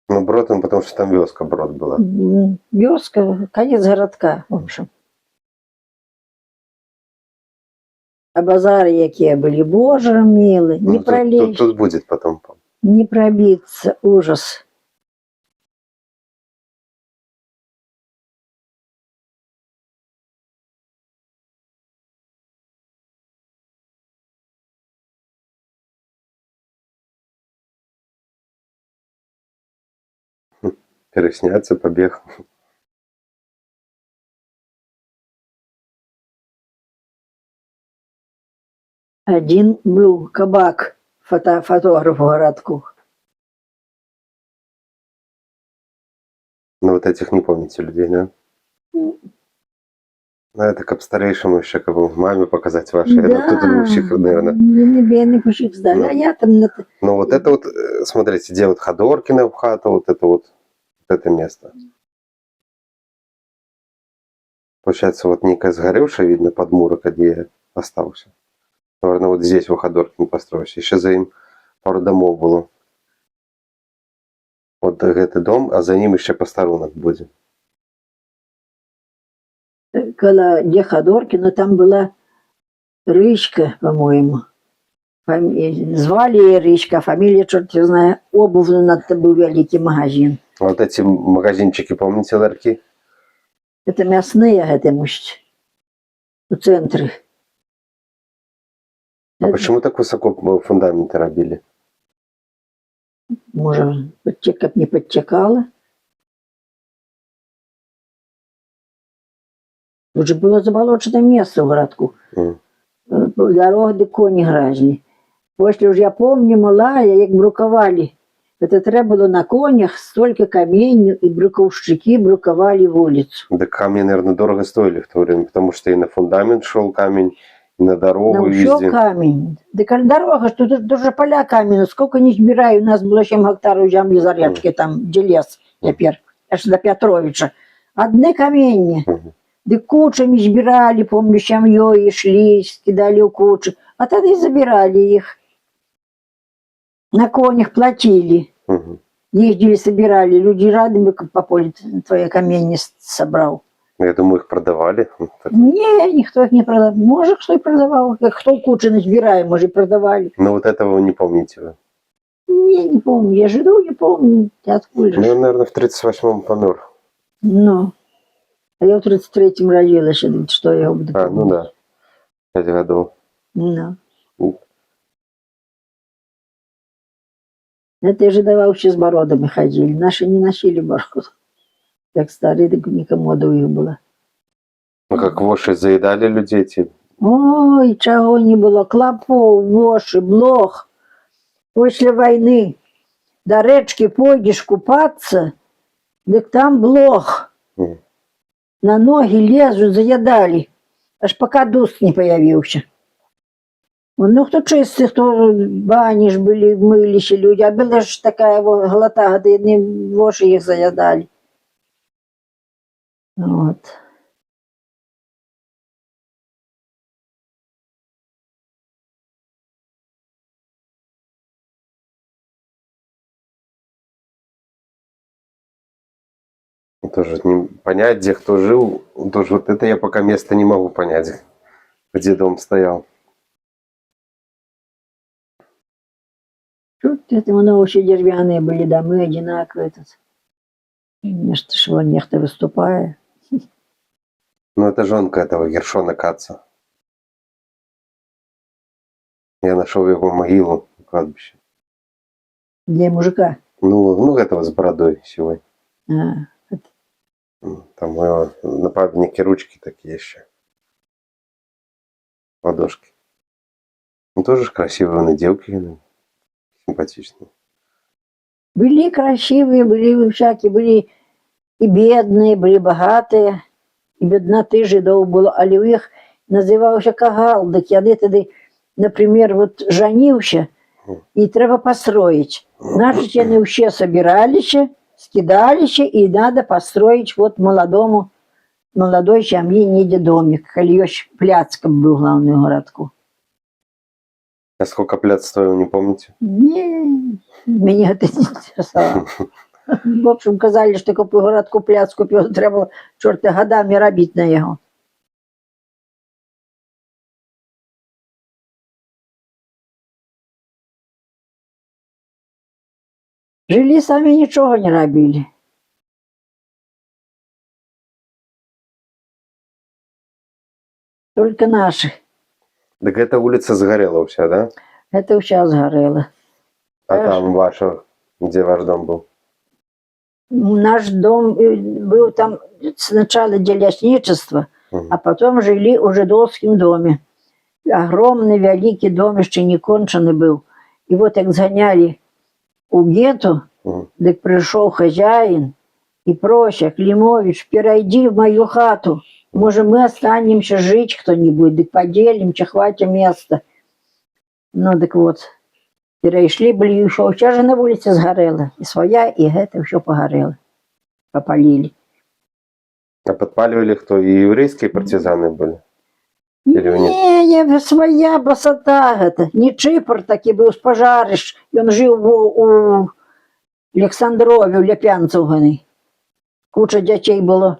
Ну, Брод, он, потому что там вёска Брод была. Вёска, конец городка, в общем. А базары какие были, боже милый, не Ну, пролезть, тут будет потом. не пробиться, ужас. Пересняться, побег. Один был кабак, фотограф в городку. Ну, вот этих не помните людей, да? Ну, это как старейшему еще, как бы маме показать ваши. Да, Ну, тут у всех, наверное. бедный кусик сдали. А я там... Ну, вот это вот, смотрите, где вот Ходоркина в хата, вот это место. Получается, вот некая сгоревшая, видно, подмурок, где остался. Наверное, вот здесь у Ходоркина построился. Еще за ним пару домов было. Вот этот дом, а за ним еще постарунок будет. Где Ходоркина, там была Рычка, по-моему. Звали ее Рычка, а фамилия, черт не знаю, обувный, надо был великий магазин. Вот эти магазинчики, помните, ларьки? Это мясные, это мужчины. В центре. А почему так высоко фундаменты робили? Может, как не подтекало. Уже было заболоченное место в городку. Дорога, де коні гражні. После уже я помню, малая, як брукували. Это треба было на конях столько каменью, и бруковщики бруковали вулицу. Да камни, наверное, дорого стоили в то время, потому что и на фундамент шел камень, и на дорогу Ну, везде. все камень. Да как дорога, что тут даже поля каменные. Сколько не сбираю, у нас было 7 гектаров земли за речки, там, где лес теперь, аж до Петровича. Одни каменья. Да кучами сбирали, помню, семьей шли, скидали у кучи. А тогда и забирали их. На конях платили. Ездили, собирали. Люди рады, по полю твои камни собрал. Я думаю, их продавали. Не, никто их не продавал. Может, кто и продавал. Кто кучи насбираем, может, и продавали. Но вот этого вы не помните вы. Не помню. Я жду, не помню. Ты откуда Ну, же? наверное, в 38-м помер. Ну. А я в 33-м родилась, что я буду помнить. Ну да. 5 годов. Ну. Это же давал с бородами ходили. Наши не носили бороду. Как старые, так никому их было. Ну, как воши заедали людей эти. Ой, чего не было. Клопов, воши, блох. После войны до речки пойдешь купаться, так там блох. Мгм. На ноги лезут, заедали, аж пока дуст не появился. Ну, хто чистий, хто бані ж були, миліші люди, а була ж така глота, де не воші їх заядали. От. Тоже не понять, где кто жил. Тоже вот это я пока место не могу понять, где дом стоял. Тут это воно ще дерев'яні були доми, одинакові тут. Нечто, що нехто виступає. Ну, это жонка этого Гершона Каца. Я нашел его могилу на кладбище. Де мужика? Ну, этого с бородой сивой. А, Там у него на памятнике ручки такие еще. Ладошки. Ну, тоже ж красивые на девки. Ну, симпатичные. были красивые, были всякие, были і бідні, були багаті, і бідноти жидов було, але у їх називався кагалдик. Я тоді, наприклад, от женився, і треба построить. Значит, они все собирались, скидались, и надо построить вот молодой семье неде домик. Кольёш Пляцком был главный городку. А сколько пляц стоил, не помните? Не, меня это не интересовало. В общем, казали, что купив городку Пляцку, треба чорти годами робити на його. Жили сами, ничего не робили. Только наши. Так эта улица сгорела вся, да? Это сейчас горело. А Эх. там ваша, где ваш дом был? Наш дом был там сначала для лесничества, а потом жили у жидовском доме. Огромный, великий дом, еще не конченый был. И вот как сгоняли у гетто, так пришел хозяин и просит: Климович, перейди в мою хату. Может, мы останемся жить кто-нибудь, так поделимся, хватит места. Ну, так вот, перейшли, были еще, сейчас же на улице сгорело. И своя, и это все погорело. Попалили. А подпаливали кто? И еврейские партизаны были? Или вы Не, своя басота это. Не Чипр таки был, пожарищ. И он жил у Александрове, у Ляпянцевгани. Куча детей было.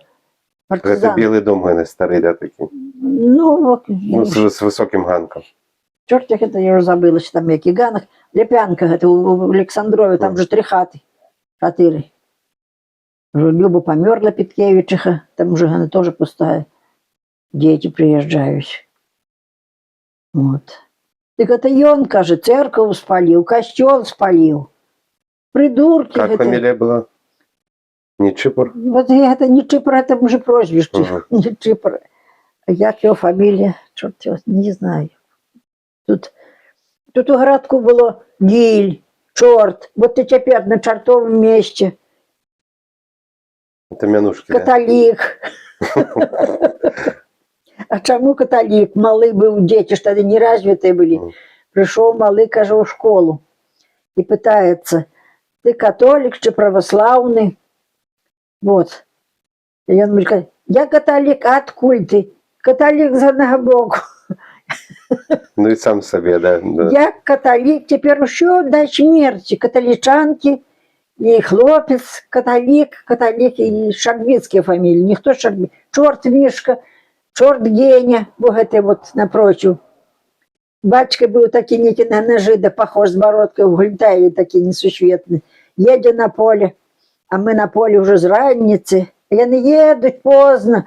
Это Партизан. белый дом, наверное, старый, да, такие? Ну, вот, Ну, с высоким ганком. черт их это, я уже забыла, что там який ганок. Ляпянка, это у Александрове, там же 3 хаты. 4. Люба померла, Петкевичиха, там уже она тоже пустая. Дети приезжают. Вот. Так это и он, каже, церковь спалил, костел спалил. Придурки. Как это. фамилия была? Не Чипр? Вот это не Чипр, это уже прозвище. Ага. Не Чипр. А як його фамилия? Черт его, не знаю. Тут у городку было Гиль, Чорт. Вот ты теперь на чортовом месте. Это Мянушки, да? Католик. А чому католик? Малий був, діти ж тоді неразвиті були. Прийшов малий, каже, у школу. І питається: ти католик чи православний? Вот. І він каже: я католик, а откуль ти? Католик з одного боку. Ну и сам себе, да. Я католик, тепер що до смерті? Католичанки, і хлопець католик, і Шарбицькі фамілії. Ніхто Шарбицький. Чорт Мішка, чорт Геня, бо гэта вот напротив. Батька был такий некий на жида, похож с бородкой в Гультаеве, такий несусветный. Едет на поле, а мы на поле уже с ранницы. И они едут поздно.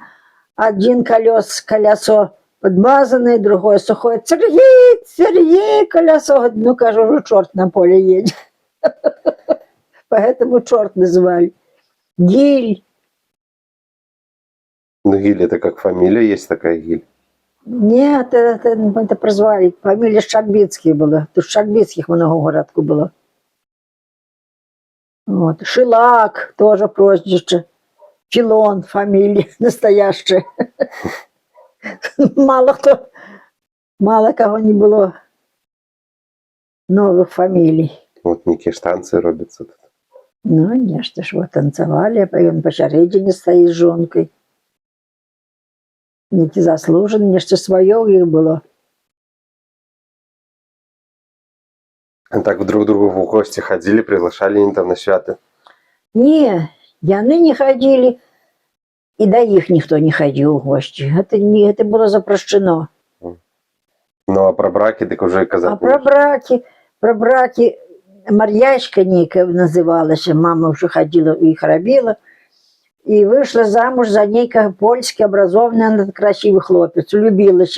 Один колесо подмазанное, другое сухое. Сергей, колесо. Ну, кажу, уже черт на поле едет. Поэтому черт называли. Гиль. Ну, Гиль, это как фамилия, есть такая Гиль. Нет, это прозвали. Фамилия Шарбицкий была. Тут Шарбицких много в городку было. Вот. Шилак тоже прозвище. Филон фамилия настоящая. Мало кого не было новых фамилий. Вот некие штанцы робятся тут. Ну, нечто ж вот танцевали, а потом посередине стоит с жонкой. Неки заслужен, нечто свое у них было. А так друг к другу в гости ходили, приглашали они там на святы. Не, яны не ходили, и до их никто не ходил в гости. Это было запрещено. Ну а про браки так уже казать. А про браки Марьячка некая называлась, мама уже ходила их робила, и вышла замуж за некого польский образованный, красивый хлопец, влюбилась.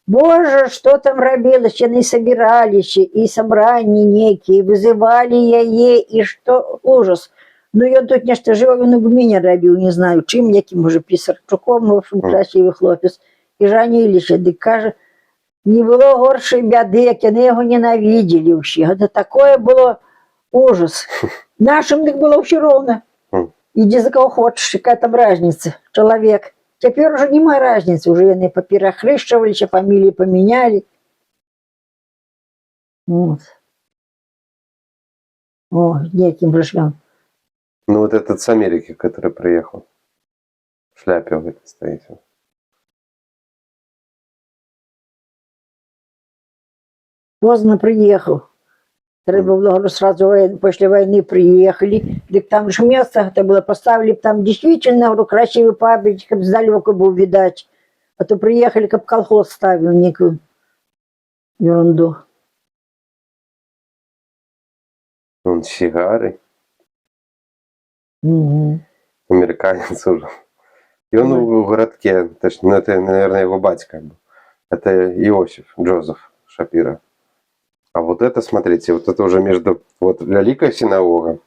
Боже, что там робилось, они собирались, и собрания некие, вызывали яе, и что ужас. Ну, я тут нечто живо, він у меня робил, не знаю, чим, яким уже писарчуком, в общем, красивый хлопец. І жанилися, дик каже, не было горшей бяды, як они его ненавидели вообще. Это такое было ужас. Нашим дик было все ровно. Иди за кого хочешь, какая там разница, человек. Теперь уже нема разницы, уже они поперехрещивались, фамилии поменяли. Вот. О, неким пришел. Ну вот этот с Америки, который приехал. В шляпе в этой стоит. Поздно приехал. Треба было сразу после войны приехали. Так там же место это было, поставили там действительно, говорю, красивый памятник, как сдалека был видать. А то приехали, как колхоз ставил некую ерунду. Он сигары. Угу. Американец уже. И он в городке, точнее, ну, это, наверное, его батька был. Это Иосиф, Джозеф Шапира. А вот это, смотрите, вот это уже между... Вот Великая синагога.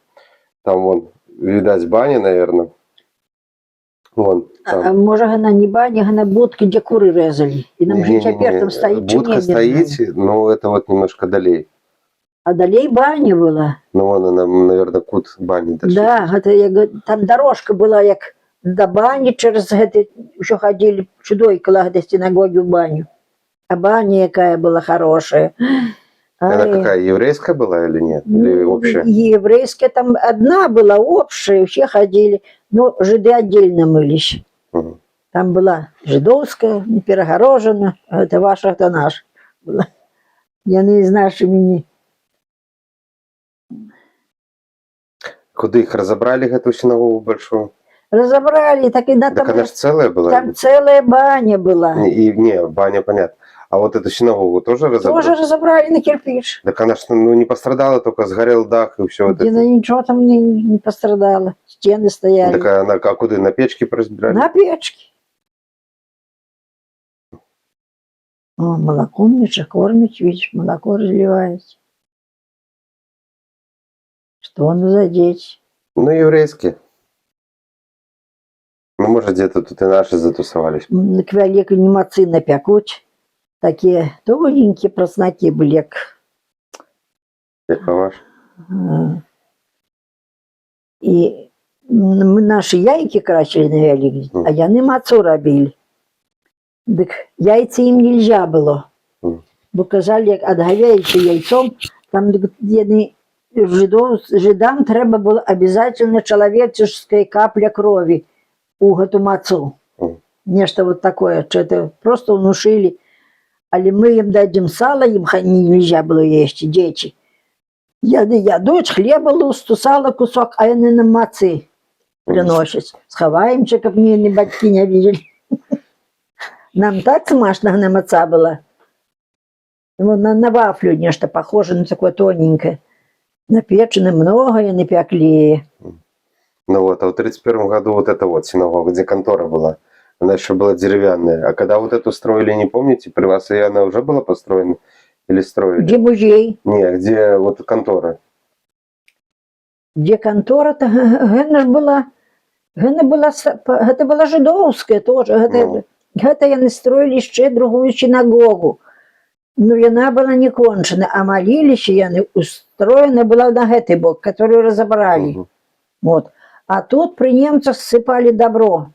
Там вон, видать, баня, наверное. Вон, там. А може вона не баня, вона будки, де кури резали. І нам же тепер там стоїть чи Будка ні, стоит, но это вот немножко далее. А далей баня була. Ну, вон она, наверное, кут бани дошли. Да, гэта, там дорожка была, як до бані, через гэта еще ходили сюда, коли до синагоги в баню. А баня якая была хорошая. Она какая, еврейская была или нет? Или общая? Еврейская там одна была, общая, все ходили. Но жиды отдельно мылись. Угу. Там была жидовская, не перегорожена, а это ваша, это наша была. Яны з нашими не... Куда их разобрали, эту синагогу большую? Разобрали, так и на Так там, она же целая была? там целая баня была. Не, баня, понятно. А вот эту синагогу тоже разобрали? Тоже разобрали на кирпич. Да, конечно, ну не пострадала, только сгорел дах и все. Вот Где ничего там не пострадало. Стены стояли. Так она, а куда, на печке разбирали? На печке. О, молоко Миша кормит, видишь, молоко разливается. Что он за дети? Ну, еврейские. Ну, может, где-то тут и наши затусовались. К великой немацы напекут. Такие тоненькие проснаки были, як... Яка ваш? І ми наші яйки крачили на велик, а яны мацу робили. Так яйца им нельзя было. Бо казали, як отговяете яйцом, там яны жидам треба было обязательно человеческая капля крови у гэту мацу. Нечто вот такое, что это просто внушили. Але мы им дадим сало, им нельзя было есть, дети. Ядуть, хлеба лусту, сало кусок, а они на мацы приносят. Сховаемся, как мне батьки не видели. Нам так смачно на маца было. На вафлю нечто похоже, на такое тоненькое. Напечено много, и напекли. Ну вот, а в 1931 году вот эта вот синагога, где контора была, она еще была деревянная. А когда вот эту строили, не помните, при вас и она уже была построена? Или строили? Где музей? Не, где вот контора. Где контора-то? Гэта была жидовская тоже. Гэта яны строілі яшчэ другую сінагогу. Ну, яна была не кончана, а маліліся яны устроена была на гэты бок, которую разабралі. Мгм. Вот. А тут при немцах ссыпали добро,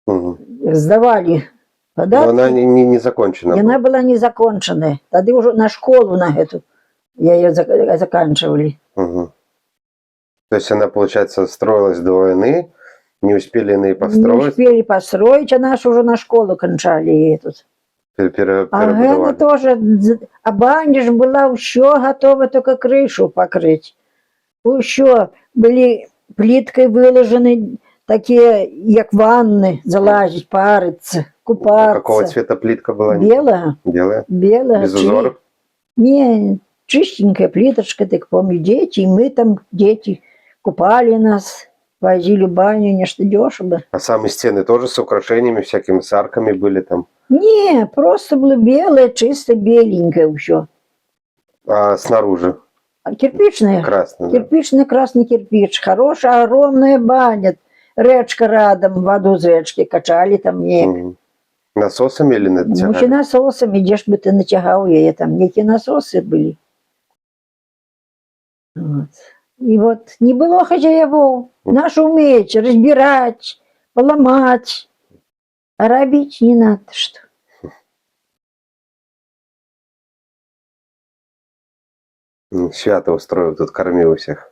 Мгм. здавали Но податки. она не закончена Яна была. была не закончана. Тады ўжо на школу на эту яе заканчивали. Мгм. То есть она, получается, строилась до войны, не успели иные Не построить, успели построить, а наши уже на школу кончали и тут. А гэта перебудовали. тоже, а баня ж была ўсё готова, только крышу покрыть. Усё были плиткой выложены такие, як ванны, залазить, париться, Какого купаться. цвета плитка была? Белая, Белая? белая. Без узоров? Не, чистенькая плиточка, так помню, дети, и мы там, дети, купали нас, возили в баню, нечто дешево. А сами стены тоже с украшениями, всякими, с арками были там? Не, просто было белое, чисто беленькое все. А снаружи? Кирпичная. Красный, да. Кирпичный красный кирпич. Хорошая, огромная баня. Речка рядом, воду с речки качали там. Мгм. Насосами или натягали? Мухи насосами, где ж бы ты натягал ее там. Некие насосы были. Вот. И вот не было хозяевов. Наши умеют разбирать, поломать. А робить не надо что. Свято устроил, тут кормил всех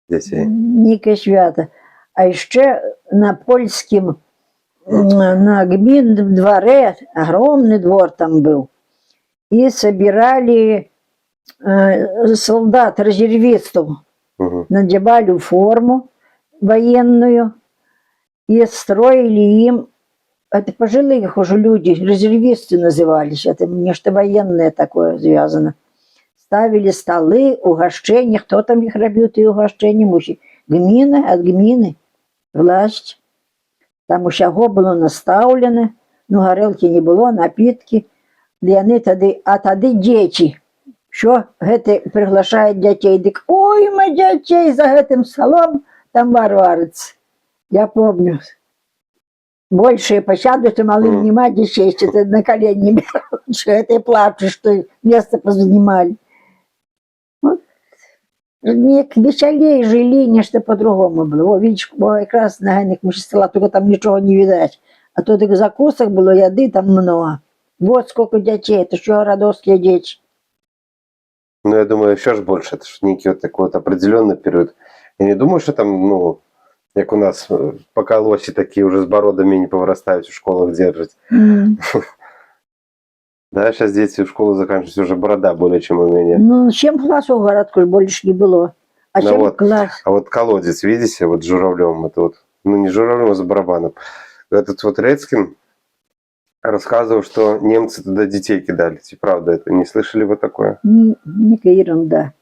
детей. Ніке свято. А еще на польском, на гминном дворе, огромный двор там был, и собирали солдат, резервистов, Мгм. надевали форму военную и строили им, это пожилых уже люди, резервисты назывались, это нечто военное такое связано. Ставили столы, угощения, кто там их робил, и угощения, гміна, от гміны, власть. Там усяго было наставлено, ну, горелки не было, напитки. Яны тады, а тады дети, що гэты приглашает детей, дык, ой, мы детей за гэтым столом, там варварец. Я помню. Большие посядут, и малым нема детей, что ты на колени берут, что это и плачешь, что место позанимали. Вот. Не веселей жили, нечто по-другому было. О, видишь, как раз на ганих стола, только там ничего не видать. А то так закусок было, еды там много. Вот сколько детей, это что городовские дети. Ну, я думаю, еще ж больше. Это ж некий вот такой вот определенный период. Я не думаю, что там, ну, как у нас по колосе такие уже с бородами не повырастают в школах держать. Да, сейчас дети в школу заканчивают, уже борода более чем у меня. Ну, 7 классов в городку больше не было. А Ну 7 вот. класс. А вот колодец, видите, вот с журавлем, это вот, ну не с журавлем, а с барабаном. Этот вот Рецкин рассказывал, что немцы туда детей кидали. И правда это? Не слышали вы такое? Некая ерунда.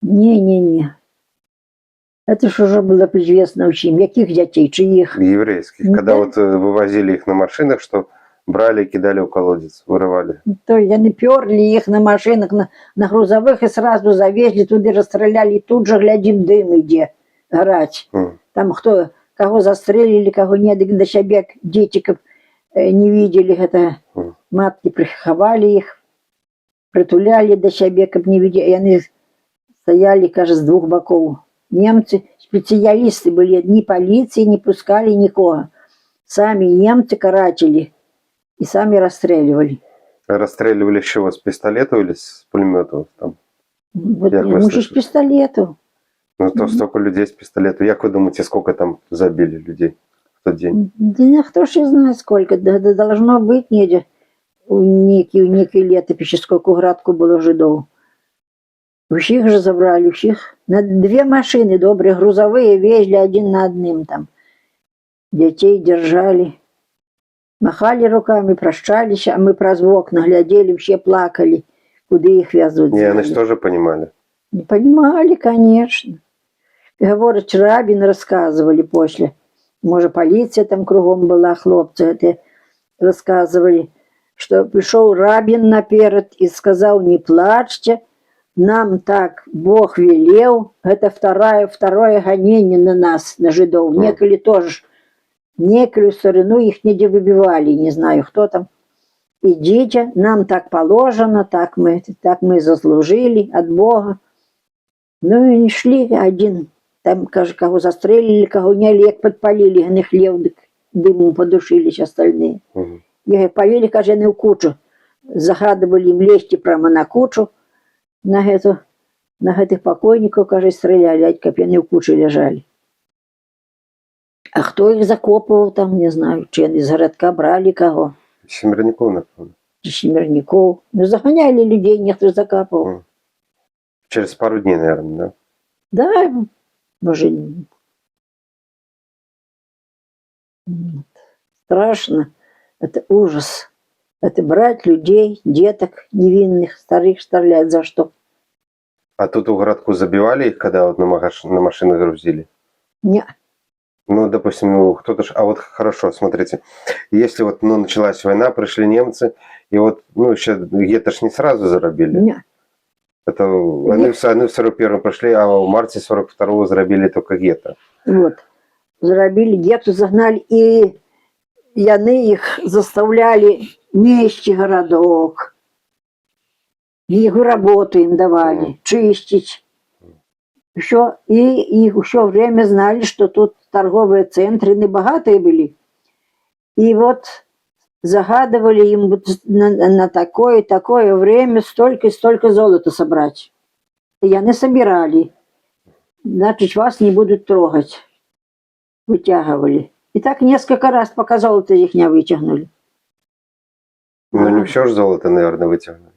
Не. Это ж уже было известно всем. Яких детей, чьих? Еврейских. Ну, Когда да. вот вывозили их на машинах, что брали и кидали в колодец, вырывали. То они перли их на машинах, на грузовых и сразу завезли, туда расстреляли. И тут же, глядим, дым иде горать. Там кто, кого застрелили, кого нет, до себя детиков не видели. Это матки приховали их, притуляли до себя, как не видели. И они стояли, кажется, с двух боков. Немцы, специалисты были, ни полиции не пускали никого. Сами немцы каратели и сами расстреливали. Расстреливали с чего? С пистолета или с пулемета? Там? Вот, Як ви ну, слышали? с пистолету. Ну, то столько людей с пистолета. Як вы думаете, сколько там забили людей в тот день? Да кто ж знает сколько. Да должно быть неде. У некой летописи, сколько в градку было жидов. Всех же забрали, всех. На 2 машины добрые, грузовые, везли один на одним там. Детей держали. Махали руками, прощались, а мы праз окна глядели, все плакали, куда их везут. Не, они же тоже понимали. Не понимали, конечно. Говорят, Рабин рассказывали после. Может, полиция там кругом была, хлопцы это рассказывали, что пришел Рабин наперед и сказал, не плачьте, нам так Бог велел, это второе гонение на нас, на жидов. Неколи тоже некую сторону их не выбивали, не знаю, кто там. Идите, нам так положено, так мы заслужили от Бога. Ну и не шли один, там, кажется, кого застрелили, кого не лек подпалили, они хлеб дыму подушились остальные. Мгм. И повели, каже, они в кучу. Загадывали им лезть прямо на кучу, на этих покойников, каже, стреляли, как они в куче лежали. А кто их закопывал там, не знаю, чи они из городка брали кого, Семерников, напевно. чечмерников. Ну, загоняли людей, некоторых закапывал. Мгм. Через пару дней, наверное, да? Да, может, страшно. Это ужас. Это брать людей, деток невинных, старых стрелять за что? А тут в городку забивали их, когда вот на машины грузили? Не, Ну, допустим, ну, кто-то ж... А вот хорошо, смотрите, если вот, ну, началась война, пришли немцы, и вот, ну, еще где-то ж не сразу зарубили. не. Это они в 41-м пришли, а в марте 42-го зарубили только гетто. Вот. Зарабили гетто, загнали, и яны их заставляли нести городок. Их работу им давали, чистить. Еще, и их еще время знали, что тут торговые центры небогатые были. И вот загадывали им вот на такое время столько и столько золота собрать. И они собирали. Значит, вас не будут трогать. Вытягивали. И так несколько раз, пока золото их не вытягнули. Ну, не все же золото, наверное, вытянули.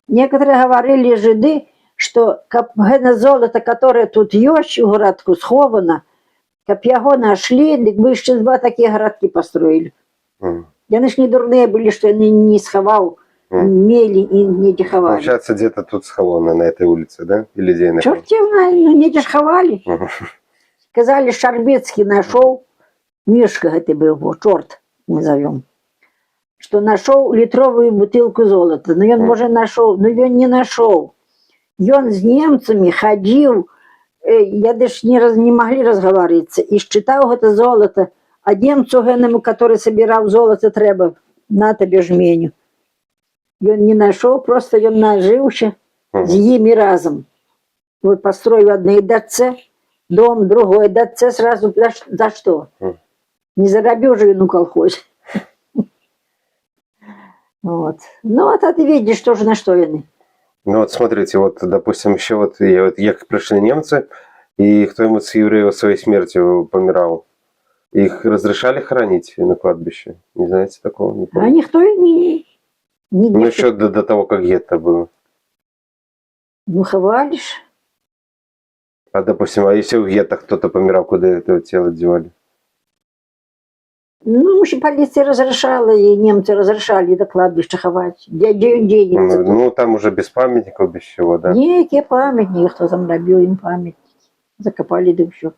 Некоторые говорили жиды, что это золото, которое тут есть у городку сховано, как его нашли, так бы еще два такие городки построили. Мгм. Яны ж не дурные были, что они не сховал, мели и не диховали. Получается, где-то тут сховано, на этой улице, да? Или где я Черт его знает, ну не дешховали. Мгм. Сказали, Шарбецкий нашел, Мишка это был, вот, черт назовем, что нашел литровую бутылку золота. Но он, может, нашел, но он не нашел. И он с немцами ходил, я даже не могли разговариваться, и считал это золото. А немцу, который собирал золото, треба, на тебе жменю. И он не нашел, просто он нажився с ними разом. Вот построил одной датце, дом, другой датце сразу. За что? Не заробил же он в колхозе. Вот. Ну, а ты видишь, тоже на что они. Ну вот смотрите, вот, допустим, еще вот як пришли немцы, и кто-нибудь с евреев своей смертью помирал, их разрешали хоронить на кладбище? Не знаете такого? Не А помню. никто и не Ну еще до того, как гетто было. ну, ховалишь. А допустим, а если в гетто кто-то помирал, куда это тело девали? Ну, полиция разрешала, и немцы разрешали до кладбища ховать. Где он денется? Ну там уже без памятников, без чего, да? Некие памятники, кто там добил им памятники. Закопали да все.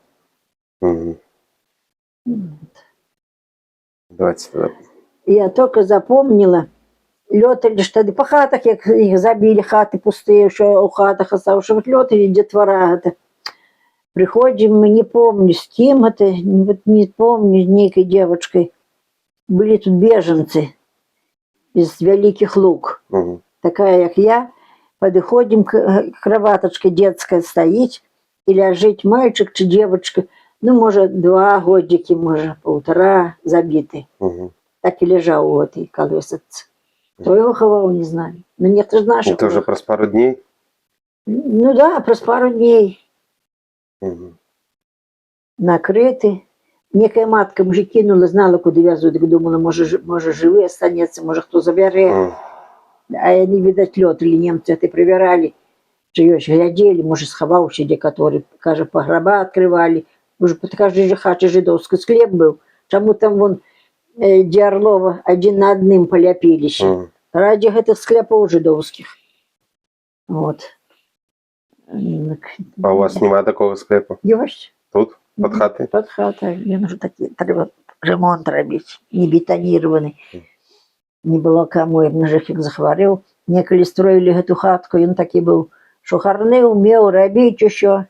Угу. Давайте тогда. Я только запомнила, лётали ж тоді по хатах, як їх забили, хати пустые, що у хатах оставши, вот лётали детвора. Это. Приходим, мы не помню, с кем это, вот не помню, с некой девочкой. Были тут беженцы из Великих Луг. Угу. Такая, как я. Подходим, кроваточка детская стоит, и лежит мальчик чи девочка, ну, может, 2 годики, может, 1,5 забитый. Угу. Так и лежал у этой колесицы. Кто его ховал, не знаю. Но некоторые наши. Это уже про пару дней? Ну да, про пару дней. Угу. Накрыты. Некая матка вже кинула, знала, куди везуть. Думала, може живий останеться, може хто забере. А они, видать, лётали, немцы это проверяли. Чьёсь глядели, может, сховался, где который, каже, погреба открывали. Уже по каждой же хате жидовский склеп был. Чому там вон Діарлова один на одним поляпились. Ради этих склепов жидовских. Вот. А у вас немає такого склепу? Есть. Тут? Под хатой? Под хатой. Мне нужно такие, треба ремонт робить. Не бетонированный. Не было кому, я ножик захворел. Неколи строили эту хатку, и он такой был, что гарный умел робить еще.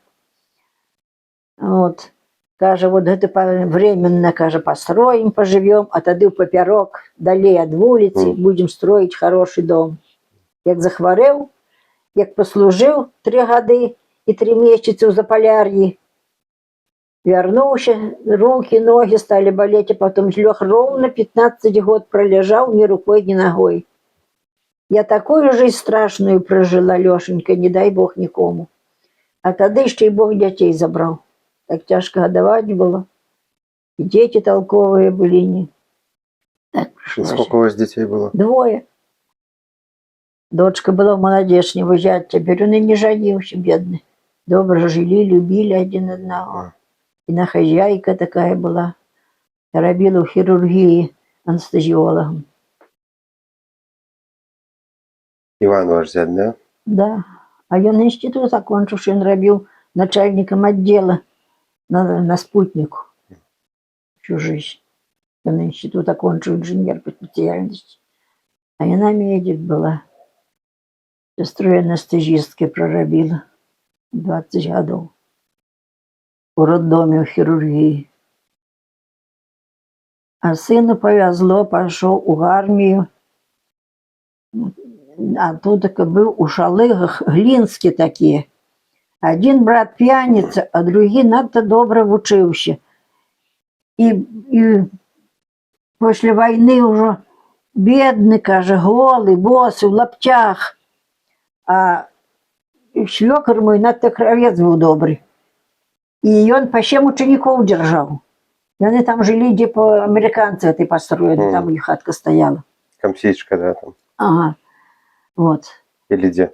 Вот. Кажа, вот гэта временно, кажа, построим, поживем, а тады ў папярок, далей ад вуліцы, будем строить хороший дом. Як захварэў, як паслужыў 3 гады і 3 месяцы ў Заполяр'і, вярнуўся, руки, ноги стали болеть, а потом лёг ровно 15 год пролежал ни рукой, ни ногой. Я такую жизнь страшную прожила, Лёшенька, не дай Бог никому. А тады еще и Бог детей забрал. Так тяжко годовать было. И дети толковые были. Не. Так пришлось. Сколько у вас детей было? 2. Дочка была молодежная, выезжать теперь он и не женился, бедный. Добро жили, любили один одного. И на хозяйка такая была. Робила в хирургии анестезиологом. Иван ваш зять, да? Да. А ён институт окончивший, он робил начальником отдела на спутнику. Всю жизнь. Он институт окончил, инженер по специальности. А яна медик была. Сестрой анестезистки проробила 20 годов. В роддоме в хирургии. А сыну повезло, пошел в армию. А тут был у шалыгах глинские такие. Один брат пьяница, а другий надто добро вучился. И после войны уже бедный, каже, голый, босый, в лаптях. А свекор мой надто кровец был добрый. И он по 7 учеников держал. И они там жили, где по американцы этой построили, там их хатка стояла. Комсичка, да, там. Ага, вот. Или где?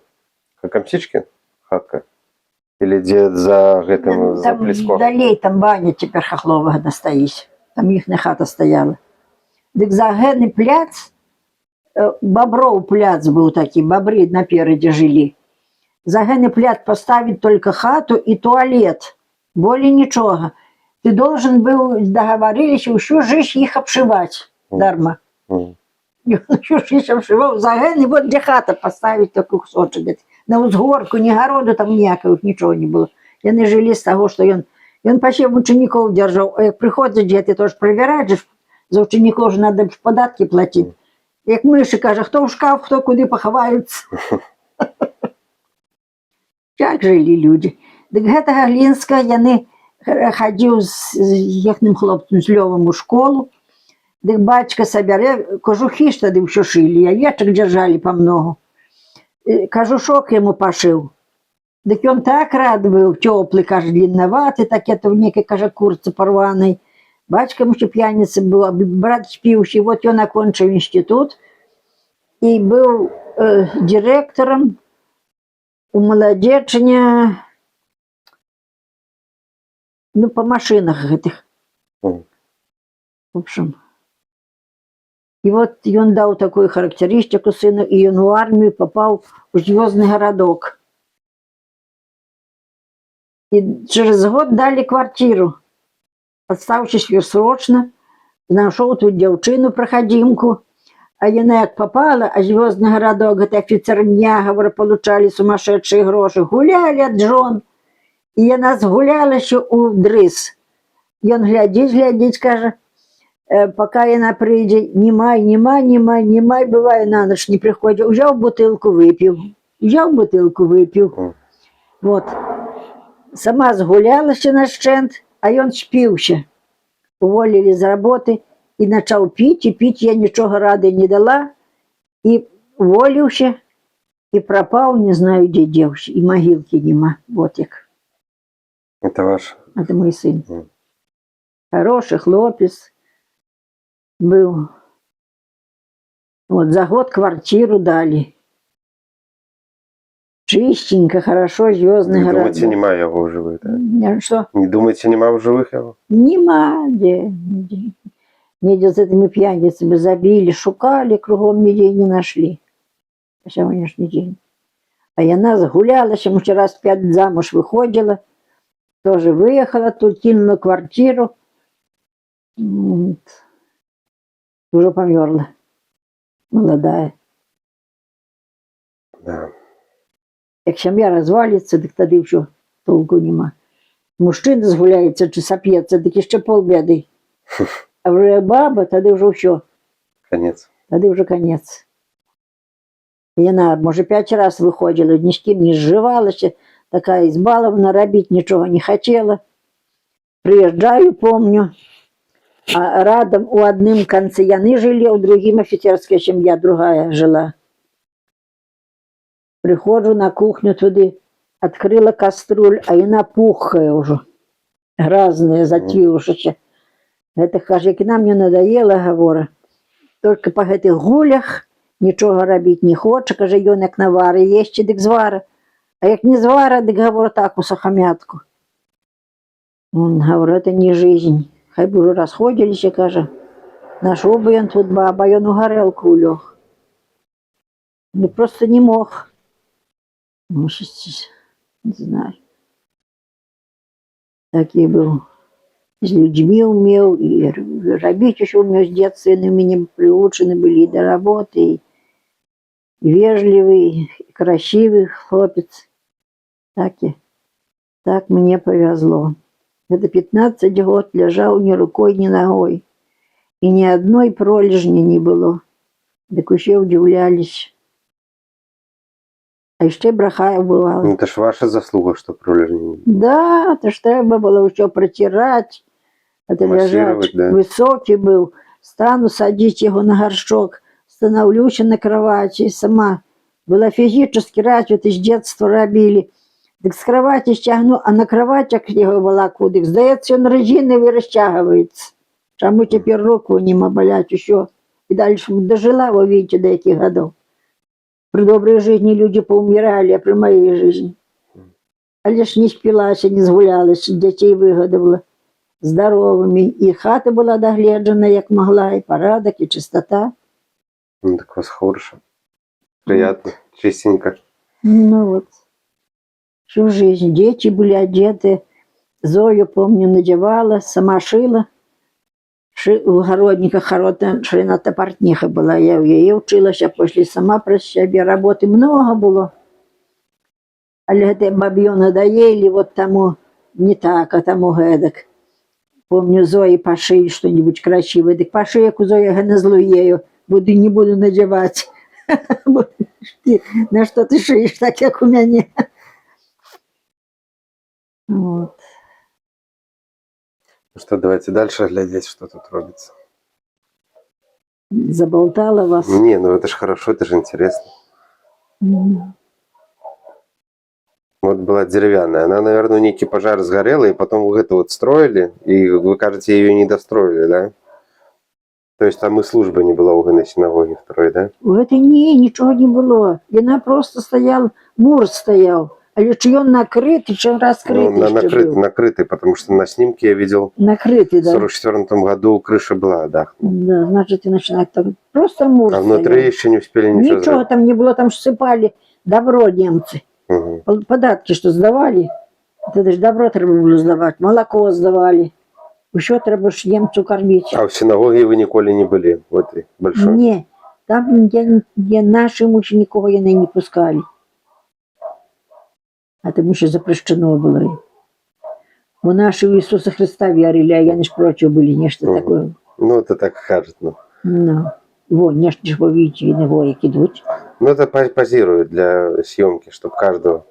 Как Комсички? Хатка? Или где за гэтым, за Там Плеском? далей, там баня теперь Хохлова стоит. Там их хата стояла. Дык за гэны пляц, Бобров пляц был такой, бобры напереди жили. За гэны пляц поставить только хату и туалет. Более ничего. Ты должен был, договорились, всю жизнь их обшивать. Дарма. Всю жизнь обшивал. За гэны, вот где хата поставить такую кусочек. На узгорку, ни городу там никакого, ничего не было. И они жили с того, что он почти учеников держал. А приходит, где ты тоже проверяешь, за учеников же надо податки платить. Як мыши, каже, кто в шкаф, кто куда поховаются. Как жили люди. Так гэтага Глинска, яны ходил с ехным хлопцем, с Левым в школу. Так батька собере, кожухи ж тады все шили, овечек держали по многу. Кожушок ему пошил. Так он так рад был, теплый, каже, длинноватый, так это в некой, каже, куртце порваной. Батька еще пьяница был, брат пьющий. Вот он окончил институт и был директором у молодечня, ну, по машинах этих. В общем. И вот он дал такую характеристику сыну, и он в армию попал в Звездный городок. И через год дали квартиру. Отставшись срочно, нашел тут девчину, проходимку. А яна як попала, а Звездный городок, это офицерня, говорю, получали сумасшедшие гроши. Гуляли от жен. И яна згуляла еще у дрыс. И он глядеть, каже, пока яна прийде, немай, быває на ночь не приходит. Взял бутылку, выпил. Вот. Сама згулялася на щент, а ён спіўся. Уволили з работы и начал пить, и пить я ничего рады не дала. И уволился, и пропал, не знаю, где девся. И могилки нема. Вот як. Это ваш? Это мой сын. Хороший хлопец был. Вот за год квартиру дали. Чистенько, хорошо, Звездный Не городок. думаете, нема его в живых, да? Что? Не думаете, нема в живых его? Нема, где. Нигде с этими пьяницами забили, шукали, кругом нигде не нашли. По сегодняшний день. А яна загулялась, ему вчера раз 5 замуж выходила, тоже выехала, тут кинула квартиру. Вот. Уже померла. Молодая. Да. Як сям'я развалится, так тады ўсё толку нема. Мужчина згуляється чи сап'ється, таки ще полбіди. А вже баба, тоді вже все. Конец. Тоді вже конець. Яна, може, 5 разів виходила, ні з ким не зживалася, така ізбалована, робити нічого не хотіла. Приїжджаю, помню, а рядом у одном конце яны жили, у другим офицерская семья, другая жила. Приходжу на кухню туди, открыла кастрюль, а яна пухая уже, грязная, затівшася. Это, каже, як нам не надоело, говорю, только по гэтых гулях нічого робити не хоче, каже, ён як навари, єсть, дик звара. А як не звара, дик, говорю, так у сухомятку. Он говорит, это не жизнь. Хай бы уже расходились, каже. Нашел бы он тут баба, он у горелку улег. Ну, просто не мог. Ну, сейчас, не знаю. Такий был. С людьми умел, и робить еще умел с детства, и меня приучены были и до работы, и вежливый, и красивый хлопец. Так мне повезло. Это 15 год лежал ни рукой, ни ногой. И ни одной пролежни не было. Так еще удивлялись. А еще браха бывало. Ну, это ж ваша заслуга, что пролежни. Да, то что треба было еще протирать. Это Массировать, лежать. да. Высокий был. Стану садить его на горшок. Становлюсь на кровати. Сама была физически развита, с детства робили. Так с кровати стягну, а на кроватях его была кудик. Сдается, он резиновый растягивается. Чему теперь руку не болять еще. И дальше дожила, вы видите, до этих годов. При доброй жизни люди поумирали, а при моей жизни. А лишь не спилась, не сгулялась, детей выгодовала здоровыми. И хата была догледжена, як могла, и порядок, и чистота. Ну, так у вас хорошо. Приятно, чистенько. Ну вот. Всю жизнь дети были одеты. Зою, помню, надевала, сама шила. У огородниках широта портниха была. Я у ей училась, а после сама про себя. Работы много было. Але это бабье надоели, вот тому не так, а тому гэдок. Помню, Зои пошили что-нибудь красивое. Так поши, як у Зои не злуею. Не буду надевать. На что ты шиешь, так как у меня. Вот. Ну что, давайте дальше глядеть, что тут робится. Заболтала вас. Не, ну это же хорошо, это же интересно. Вот была деревянная. Она, наверное, некий пожар сгорела, и потом вы это вот строили, и вы, кажется, ее не достроили, да? То есть там и службы не было у на синагоге второй, да? У этой ничего не было. Она просто стоял, мур стоял. А лишь он накрытый, чем раскрытый. Ну, накрытый, потому что на снимке я видел, накрытый, да. в 1944 году крыша была, да. Да, значит, и начинать так. Просто мур А внутри стоял. еще не успели ничего Ничего там не было, там сыпали добро немцы. Угу. Податки, что сдавали, это же добро треба было сдавать, молоко сдавали. Еще треба ж немцу кормить. А в синагоге вы николи не были, в этой большой? Не, там где наших учеников не пускали. А тому що запрещено было. У нашего Иисуса Христа верили, а я не против были, нечто такое. Ну, это так кажется. Ну, Ну, вот, нечто ж вы видите, его як идут. ну это позируют для съемки, чтобы каждого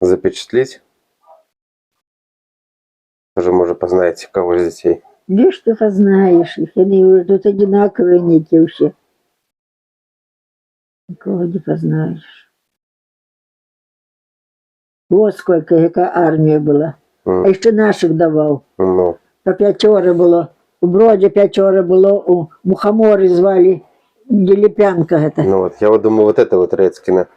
запечатлеть. Тоже, может, познаете, кого из детей. Лишь ты познаешь их, они уже тут одинаковые не те все. Никого не познаешь. Вот сколько, какая армия была. А еще наших давал. Ну, По 5 было. У Броде 5 было, у Мухоморы звали Делепянка это. ну вот, я вот думаю, вот это вот Рецкина.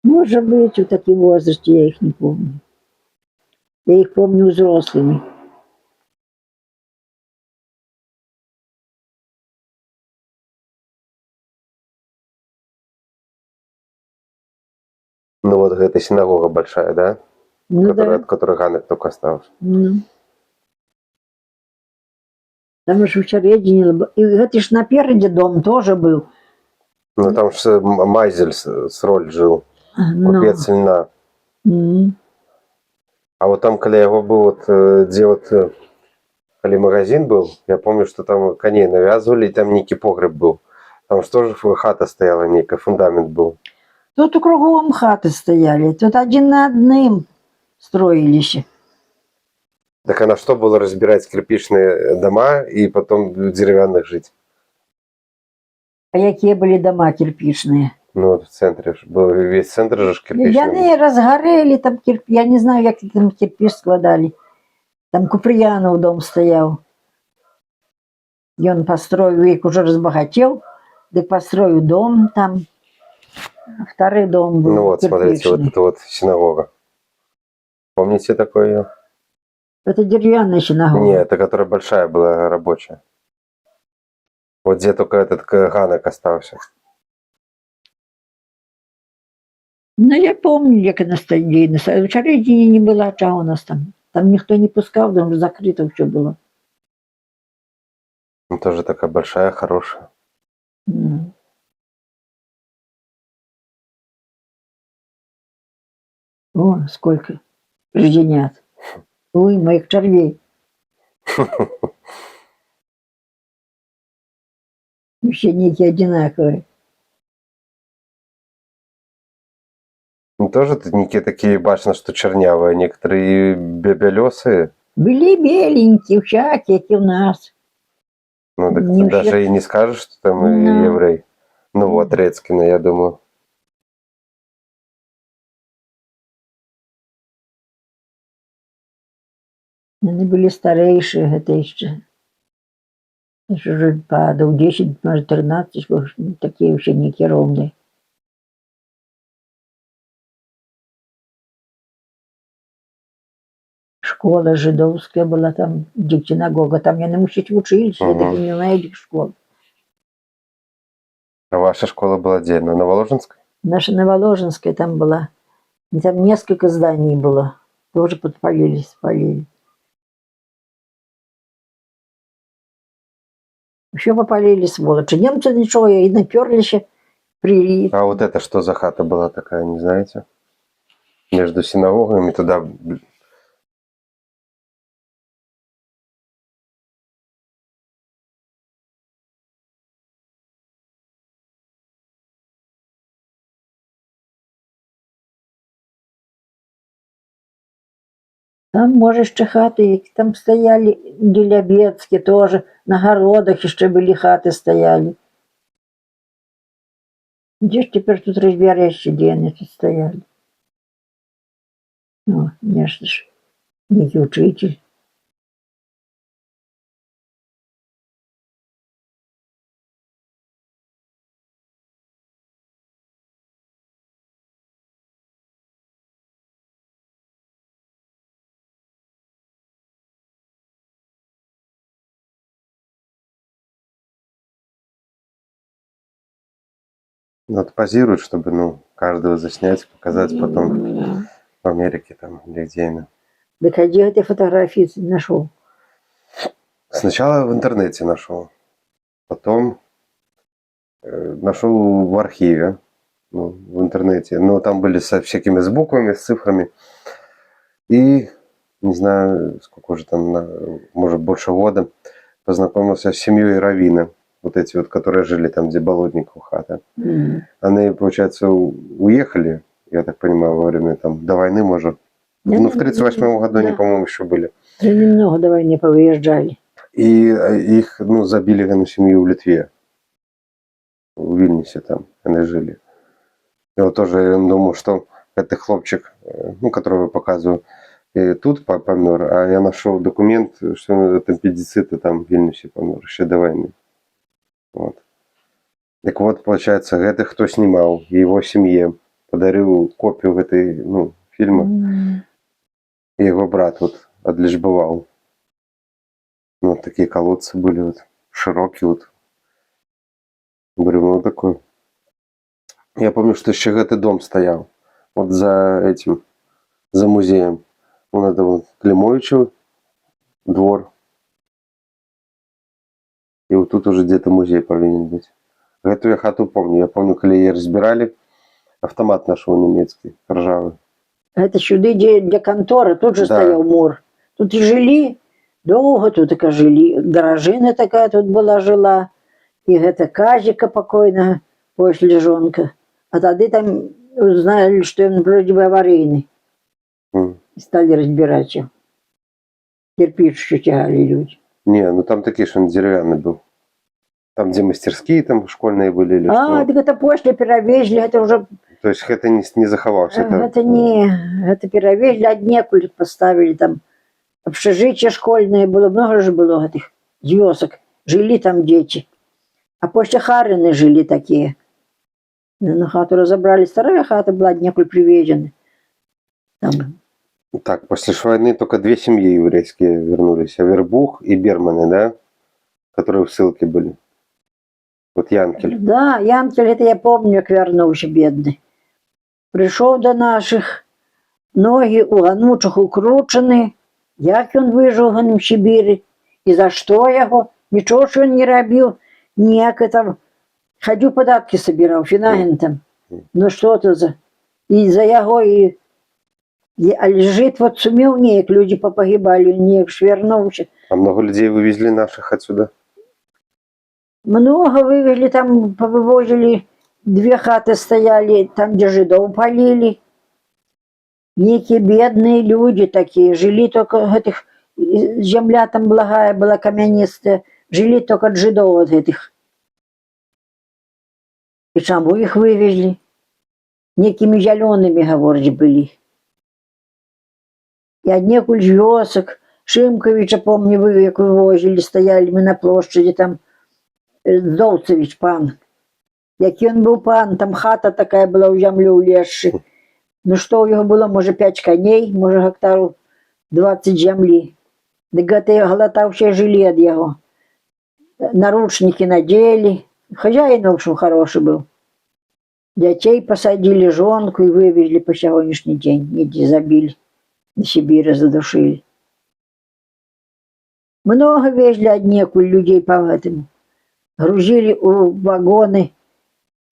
Может быть, в таком возрасте я их не помню. Я их помню взрослыми. Ну вот эта синагога большая, да? Ну Которая, да. от которой Ганек только остался. Ну. Там же в середине был. И это ж напереди дом тоже был. Ну там же Майзель с Роль жил. Ну. Купец льна. А вот там, когда яго быў, вот, дзе вот, калі магазин был, я помню, что там коней навязывали, и там нейкі погреб был. Там что же хата стояла нейкая, фундамент был. Тут кругом хаты стояли, тут один на одним строились. Так а на что было разбирать кирпичные дома и потом в деревянных жить? А какие были дома кирпичные? Ну, вот в центре ж был, весь центр же ж кирпичный. Яны разгорели, там я не знаю, як там кирпич складали. Там Куприянов дом стоял. И он построил, як уже разбогател, да построил дом там. Второй дом был Ну вот, смотрите, вот кирпичный. это вот синагога. Помните такое ее? Это деревянная синагога. Не, это которая большая была, рабочая. Вот где только этот ганок остался. Ну, я помню, як на стадии. В Чародине не было, а у нас там. Там никто не пускал, там закрыто все было. Ну, тоже такая большая, хорошая. М. О, сколько жденят. Ой, моих червей. Все некие одинаковые. Ну, тоже тут некие такие, башня, что чернявые, некоторые белесые. Были беленькие, всякие, как и у нас. Ну, так Не ты даже все. и не скажешь, что там Ну. еврей. Ну, вот, Рецкина, я думаю. Они были старейшие, это еще. Еще уже падал 10, может, 13, такие ученики ровные. Школа жидовская была там, где синагога. Там я научить в училище, я так и не знаю, где школа. А ваша школа была где? На Новоложенской? Наша Новоложенская там была. И там несколько зданий было. Тоже подпалили, спалили. Еще попалили, сволочи. Немцы ничего, и наперлись, прили. А вот это что за хата была такая, не знаете? Между синагогами туда... Там, може, ще хати, які там стояли, Ділябецькі тоже, на городах ще були хати стояли. Где ж теперь тут разбирайся, где они тут стояли? Ну, конечно ж, некий учитель. Вот позируют, чтобы, ну, каждого заснять, показать потом в Америке там, или где именно. Так а где эти фотографии нашел? Сначала в интернете нашел, потом нашел в архиве, ну, в интернете. Но там были со всякими с буквами, с цифрами. И, не знаю, сколько уже там, может, больше года, познакомился с семьей Равина. Вот эти вот, которые жили там, где Болотников хата. Они, получается, уехали, я так понимаю, во время там, до войны, может. Ну, в 1938 году они, да. по-моему, еще были. Немного давай не повыезжали. И их, ну, забили на семью в Литве. В Вильнюсе там они жили. И вот тоже я думаю, что этот хлопчик, ну, которого я показываю, и тут помер, а я нашел документ, что он от аппендицита там в Вильнюсе помер еще до войны. Вот. Так вот, получается, это кто снимал, его семье подарил копию этой, ну, фильма. И его брат вот отлежбывал. Ну, вот такие колодцы были вот, широкие вот. Бревно такое. Я помню, что еще этот дом стоял. Вот за этим, за музеем. Вон это вот Климовичев двор. И вот тут уже где-то музей повинен быть. Эту я хату помню. Я помню, когда ее разбирали, автомат нашел немецкий, ржавый. Это сюды, для конторы, тут же Да. стоял мур. Тут и жили, долго тут така жили. Гаражина такая тут была, жила. И гэта Казика покойного, после жонка. А тады там узнали, что он вроде бы аварийный. М. И стали разбирать его. Кирпич еще тягали люди. Не, ну там такие, что он деревянный был. Там, где мастерские там школьные были или А, что? так это после перевезли, это уже... То есть это не заховался? Это не... Это перевезли, однекуль поставили там. Общежитие школьное было, много же было этих вёсок. Жили там дети. А после Харины жили такие. На хату разобрали. Старая хата была, однекуль привезена. Там. Так, после войны только две семьи еврейские вернулись. Авербух и Берманы, да? Которые в ссылке были. Вот Янкель. Да, Янкель, это я помню, как вернулся, бедный. Пришел до наших, ноги у ганучих укручені, як він вижив в Сибірі, і за що його, нічого ж він не робив, ніяк там, ходив податки собирав, фінагентом. Ну що це за, і за його, а лежить, вот сумів ніяк, люди попогибали, ніяк ж вернувся. А много людей вывезли наших отсюда? Много вывезли, там повывозили, две хаты стояли, там, где жидов полили. Некие бедные люди такие, жили только этих, земля там благая была, каменистая, жили только от жидов вот этих. И чему их вывезли? Некими зелеными, говорят, были. И однекуль вёсок, Шимковича, помню, вывозили, стояли мы на площади, там, Золцевич пан. Який він був пан, там хата така була у землю улезши. Ну що у його було, може 5 коней, може гектарів 20 землі. Дегати глотав ще жили від його. Наручники надели. Хозяин, в общем, хороший был. Детей посадили, жонку и вывезли по сегодняшний день. Иди забили. На Сибири задушили. Много везли однекуль людей по этому. Грузили у вагоны,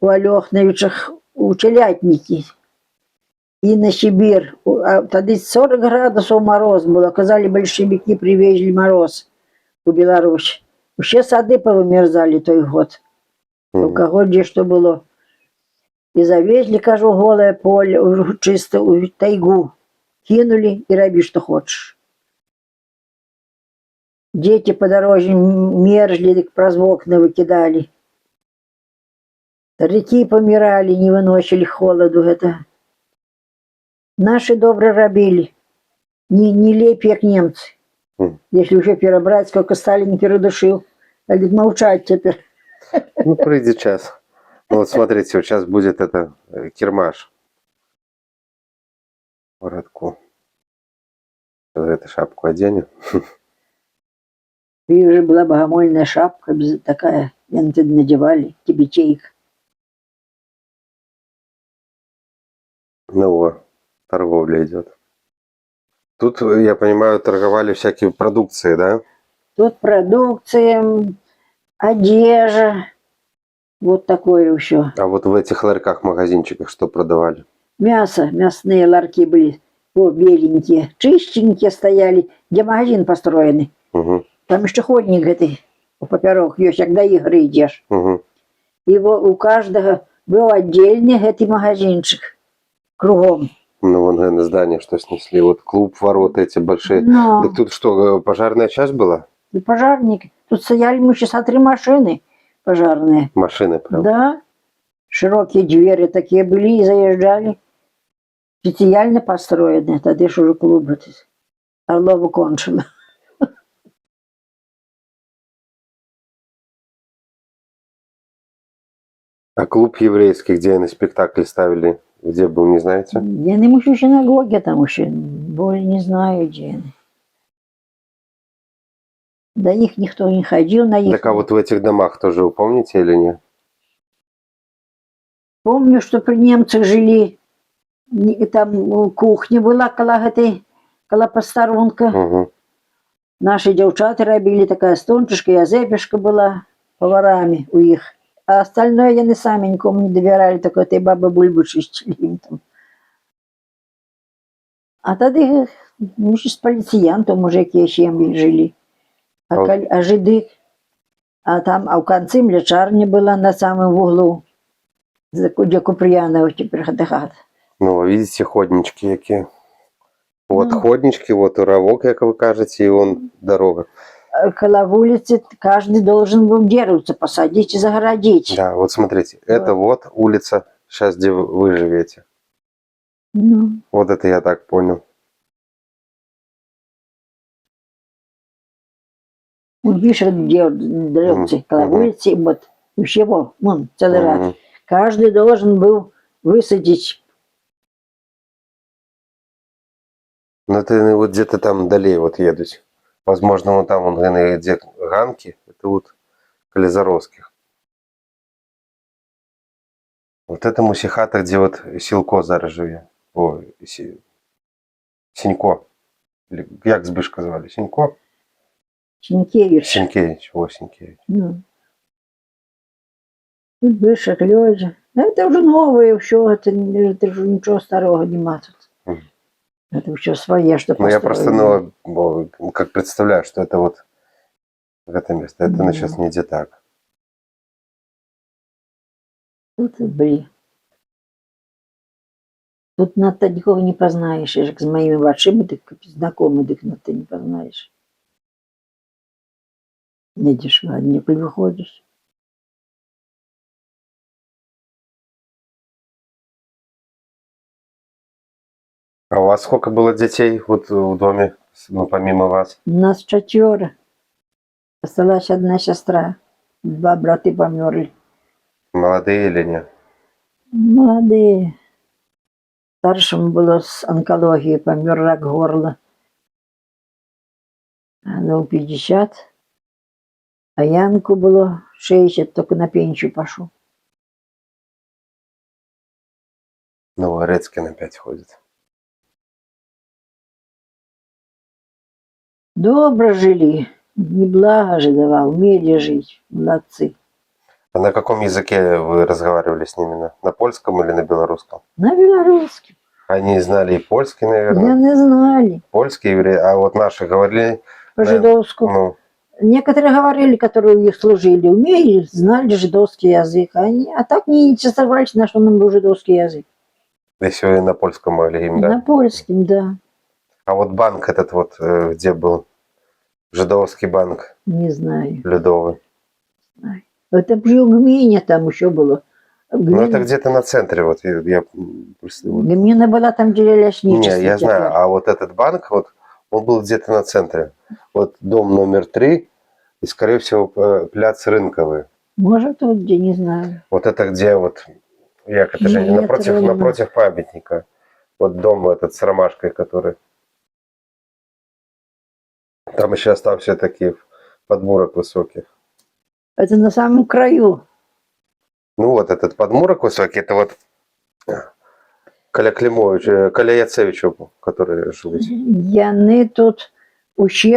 у Алёхновичах, у Телятники и на Сибирь. А тогда 40 градусов мороз был. Казали, большевики привезли мороз у Беларусь. Все сады повымерзали той год. У кого где что было. И завезли, кажу, голое поле, чисто у тайгу. Кинули и роби, что хочешь. Дети по дороге мерзли, праз окна выкидали. Старики помирали, не выносили холоду. Это. Наши добро робили. Не лепи, как немцы. Если уже перебрать, сколько Сталин передушил. А говорит, молчать теперь. Ну, пройдет час. Ну, вот смотрите, вот сейчас будет это Кирмаш. В городку. Эту шапку оденем. И уже была богомольная шапка такая. Янты надевали, тибетейка. Ну, вот, торговля идет. Тут, я понимаю, торговали всякие продукции, да? Тут продукция, одежда. Вот такое еще. А вот в этих ларьках, магазинчиках что продавали? Мясо, мясные ларьки были. О, беленькие, чистенькие стояли, где магазин построенный. Угу. Там еще ходник этой поперек есть, когда игры идешь. Угу. И у каждого был отдельный этот магазинчик. Кругом. Ну, вон, наверное, здание, что снесли. Вот клуб, ворота эти большие. Но Так тут что, пожарная часть была? и пожарник. Тут стояли мы часа 3 машины пожарные. Машины прям? Да. Широкие двери такие были и заезжали. Специально построены. Тогда ж уже клуб этот. Орлова кончила. А клуб еврейский, где они спектакль ставили, где был, не знаете? Я не мушу синагоги там еще. Более не знаю, где они. До них никто не ходил, на их. Так а вот в этих домах тоже вы помните или нет? Помню, что при немцах жили. Там кухня была кола постарунка. Угу. Наши девчата робили, такая стончишка, Язепишка была поварами у их. А остальное яны сами никому не доверяли, только этой бабы Бульбы чистили им там. А тады з паліцыянтаў можа якія сем'і жылі. А от- А жыды, а ў канцы млячарня была на самым вуглу, дзе Купрыянова цяпер гэта хата. Ну, вы видите, ходнички какие. Вот Ну. ходнички, вот уровок, как вы кажете, и вон дорога. Каля вуліцы каждый должен был деревце посадить и загородить. Да, вот смотрите, это вот улица, сейчас где вы живете. Ну, Вот это я так понял. видишь, где деревце, каля Мгм. вулицы, вот, всего, вон, целый ряд. Мгм. Каждый должен был высадить. Ну, это вот где-то там далее вот едут. Возможно, вон там, вон, где Ганки, это вот Колезаровских. Вот это Мусихата, где вот Силко зараз живе. О, Синько. Или як Збишка звали? Синько? Сенкевич. Синкевич. О, Синкевич. Ну. Тут бывших люди. Это уже новое все, это же ничего старого нема тут. Мгм. Это все свое, что Ну, я просто, построено. как представляю, что это вот в это место. Это Да. сейчас не где так. Тут, блин. Тут надто никого не познаешь. Я же с моими вашими так знакомы, так надто не познаешь. Едешь в одни, выходишь. А у вас сколько было детей вот в доме, ну, помимо вас? Нас 4. Осталась одна сестра. 2 браты померли. Молодые или нет? Молодые. Старшему было с онкологией, помер рак горла. Она 50. А Янку было 60, только на пенсию пошел. Ну, Рецкин опять ходит. Добро жили. Неблаго же давал, умели жить. Молодцы. А на каком языке вы разговаривали с ними? На польском или на белорусском? На белорусском. Они знали и польский, Я наверное. не знали. Польский, а вот наши говорили. По-жидовску. Ну, Некоторые говорили, которые у них служили, умели, знали жидовский язык. А так не интересовались, на что нам был жидовский язык. если вы на польском могли им, да? На польском, да. А вот банк этот вот, где был? Жидовский банк Не знаю. Ледовый. Это же у Гминя там еще было. Ну, это где-то на центре, вот я просто... вот- Гмина была там, где лесничество. Не, я знаю, а вот этот банк, вот, он был где-то на центре. Вот дом номер 3 и, скорее всего, пляц Рынковый. Может, вот где, не знаю. Вот это где вот, як это же, Нет, ровно. напротив памятника. Вот дом этот с ромашкой, который... Там еще остался таких подмурок высоких. Это на самом краю. Ну вот этот подмурок высокий, это вот Коля Климович, Коля Яцевичу, который жил. Яны тут ущерб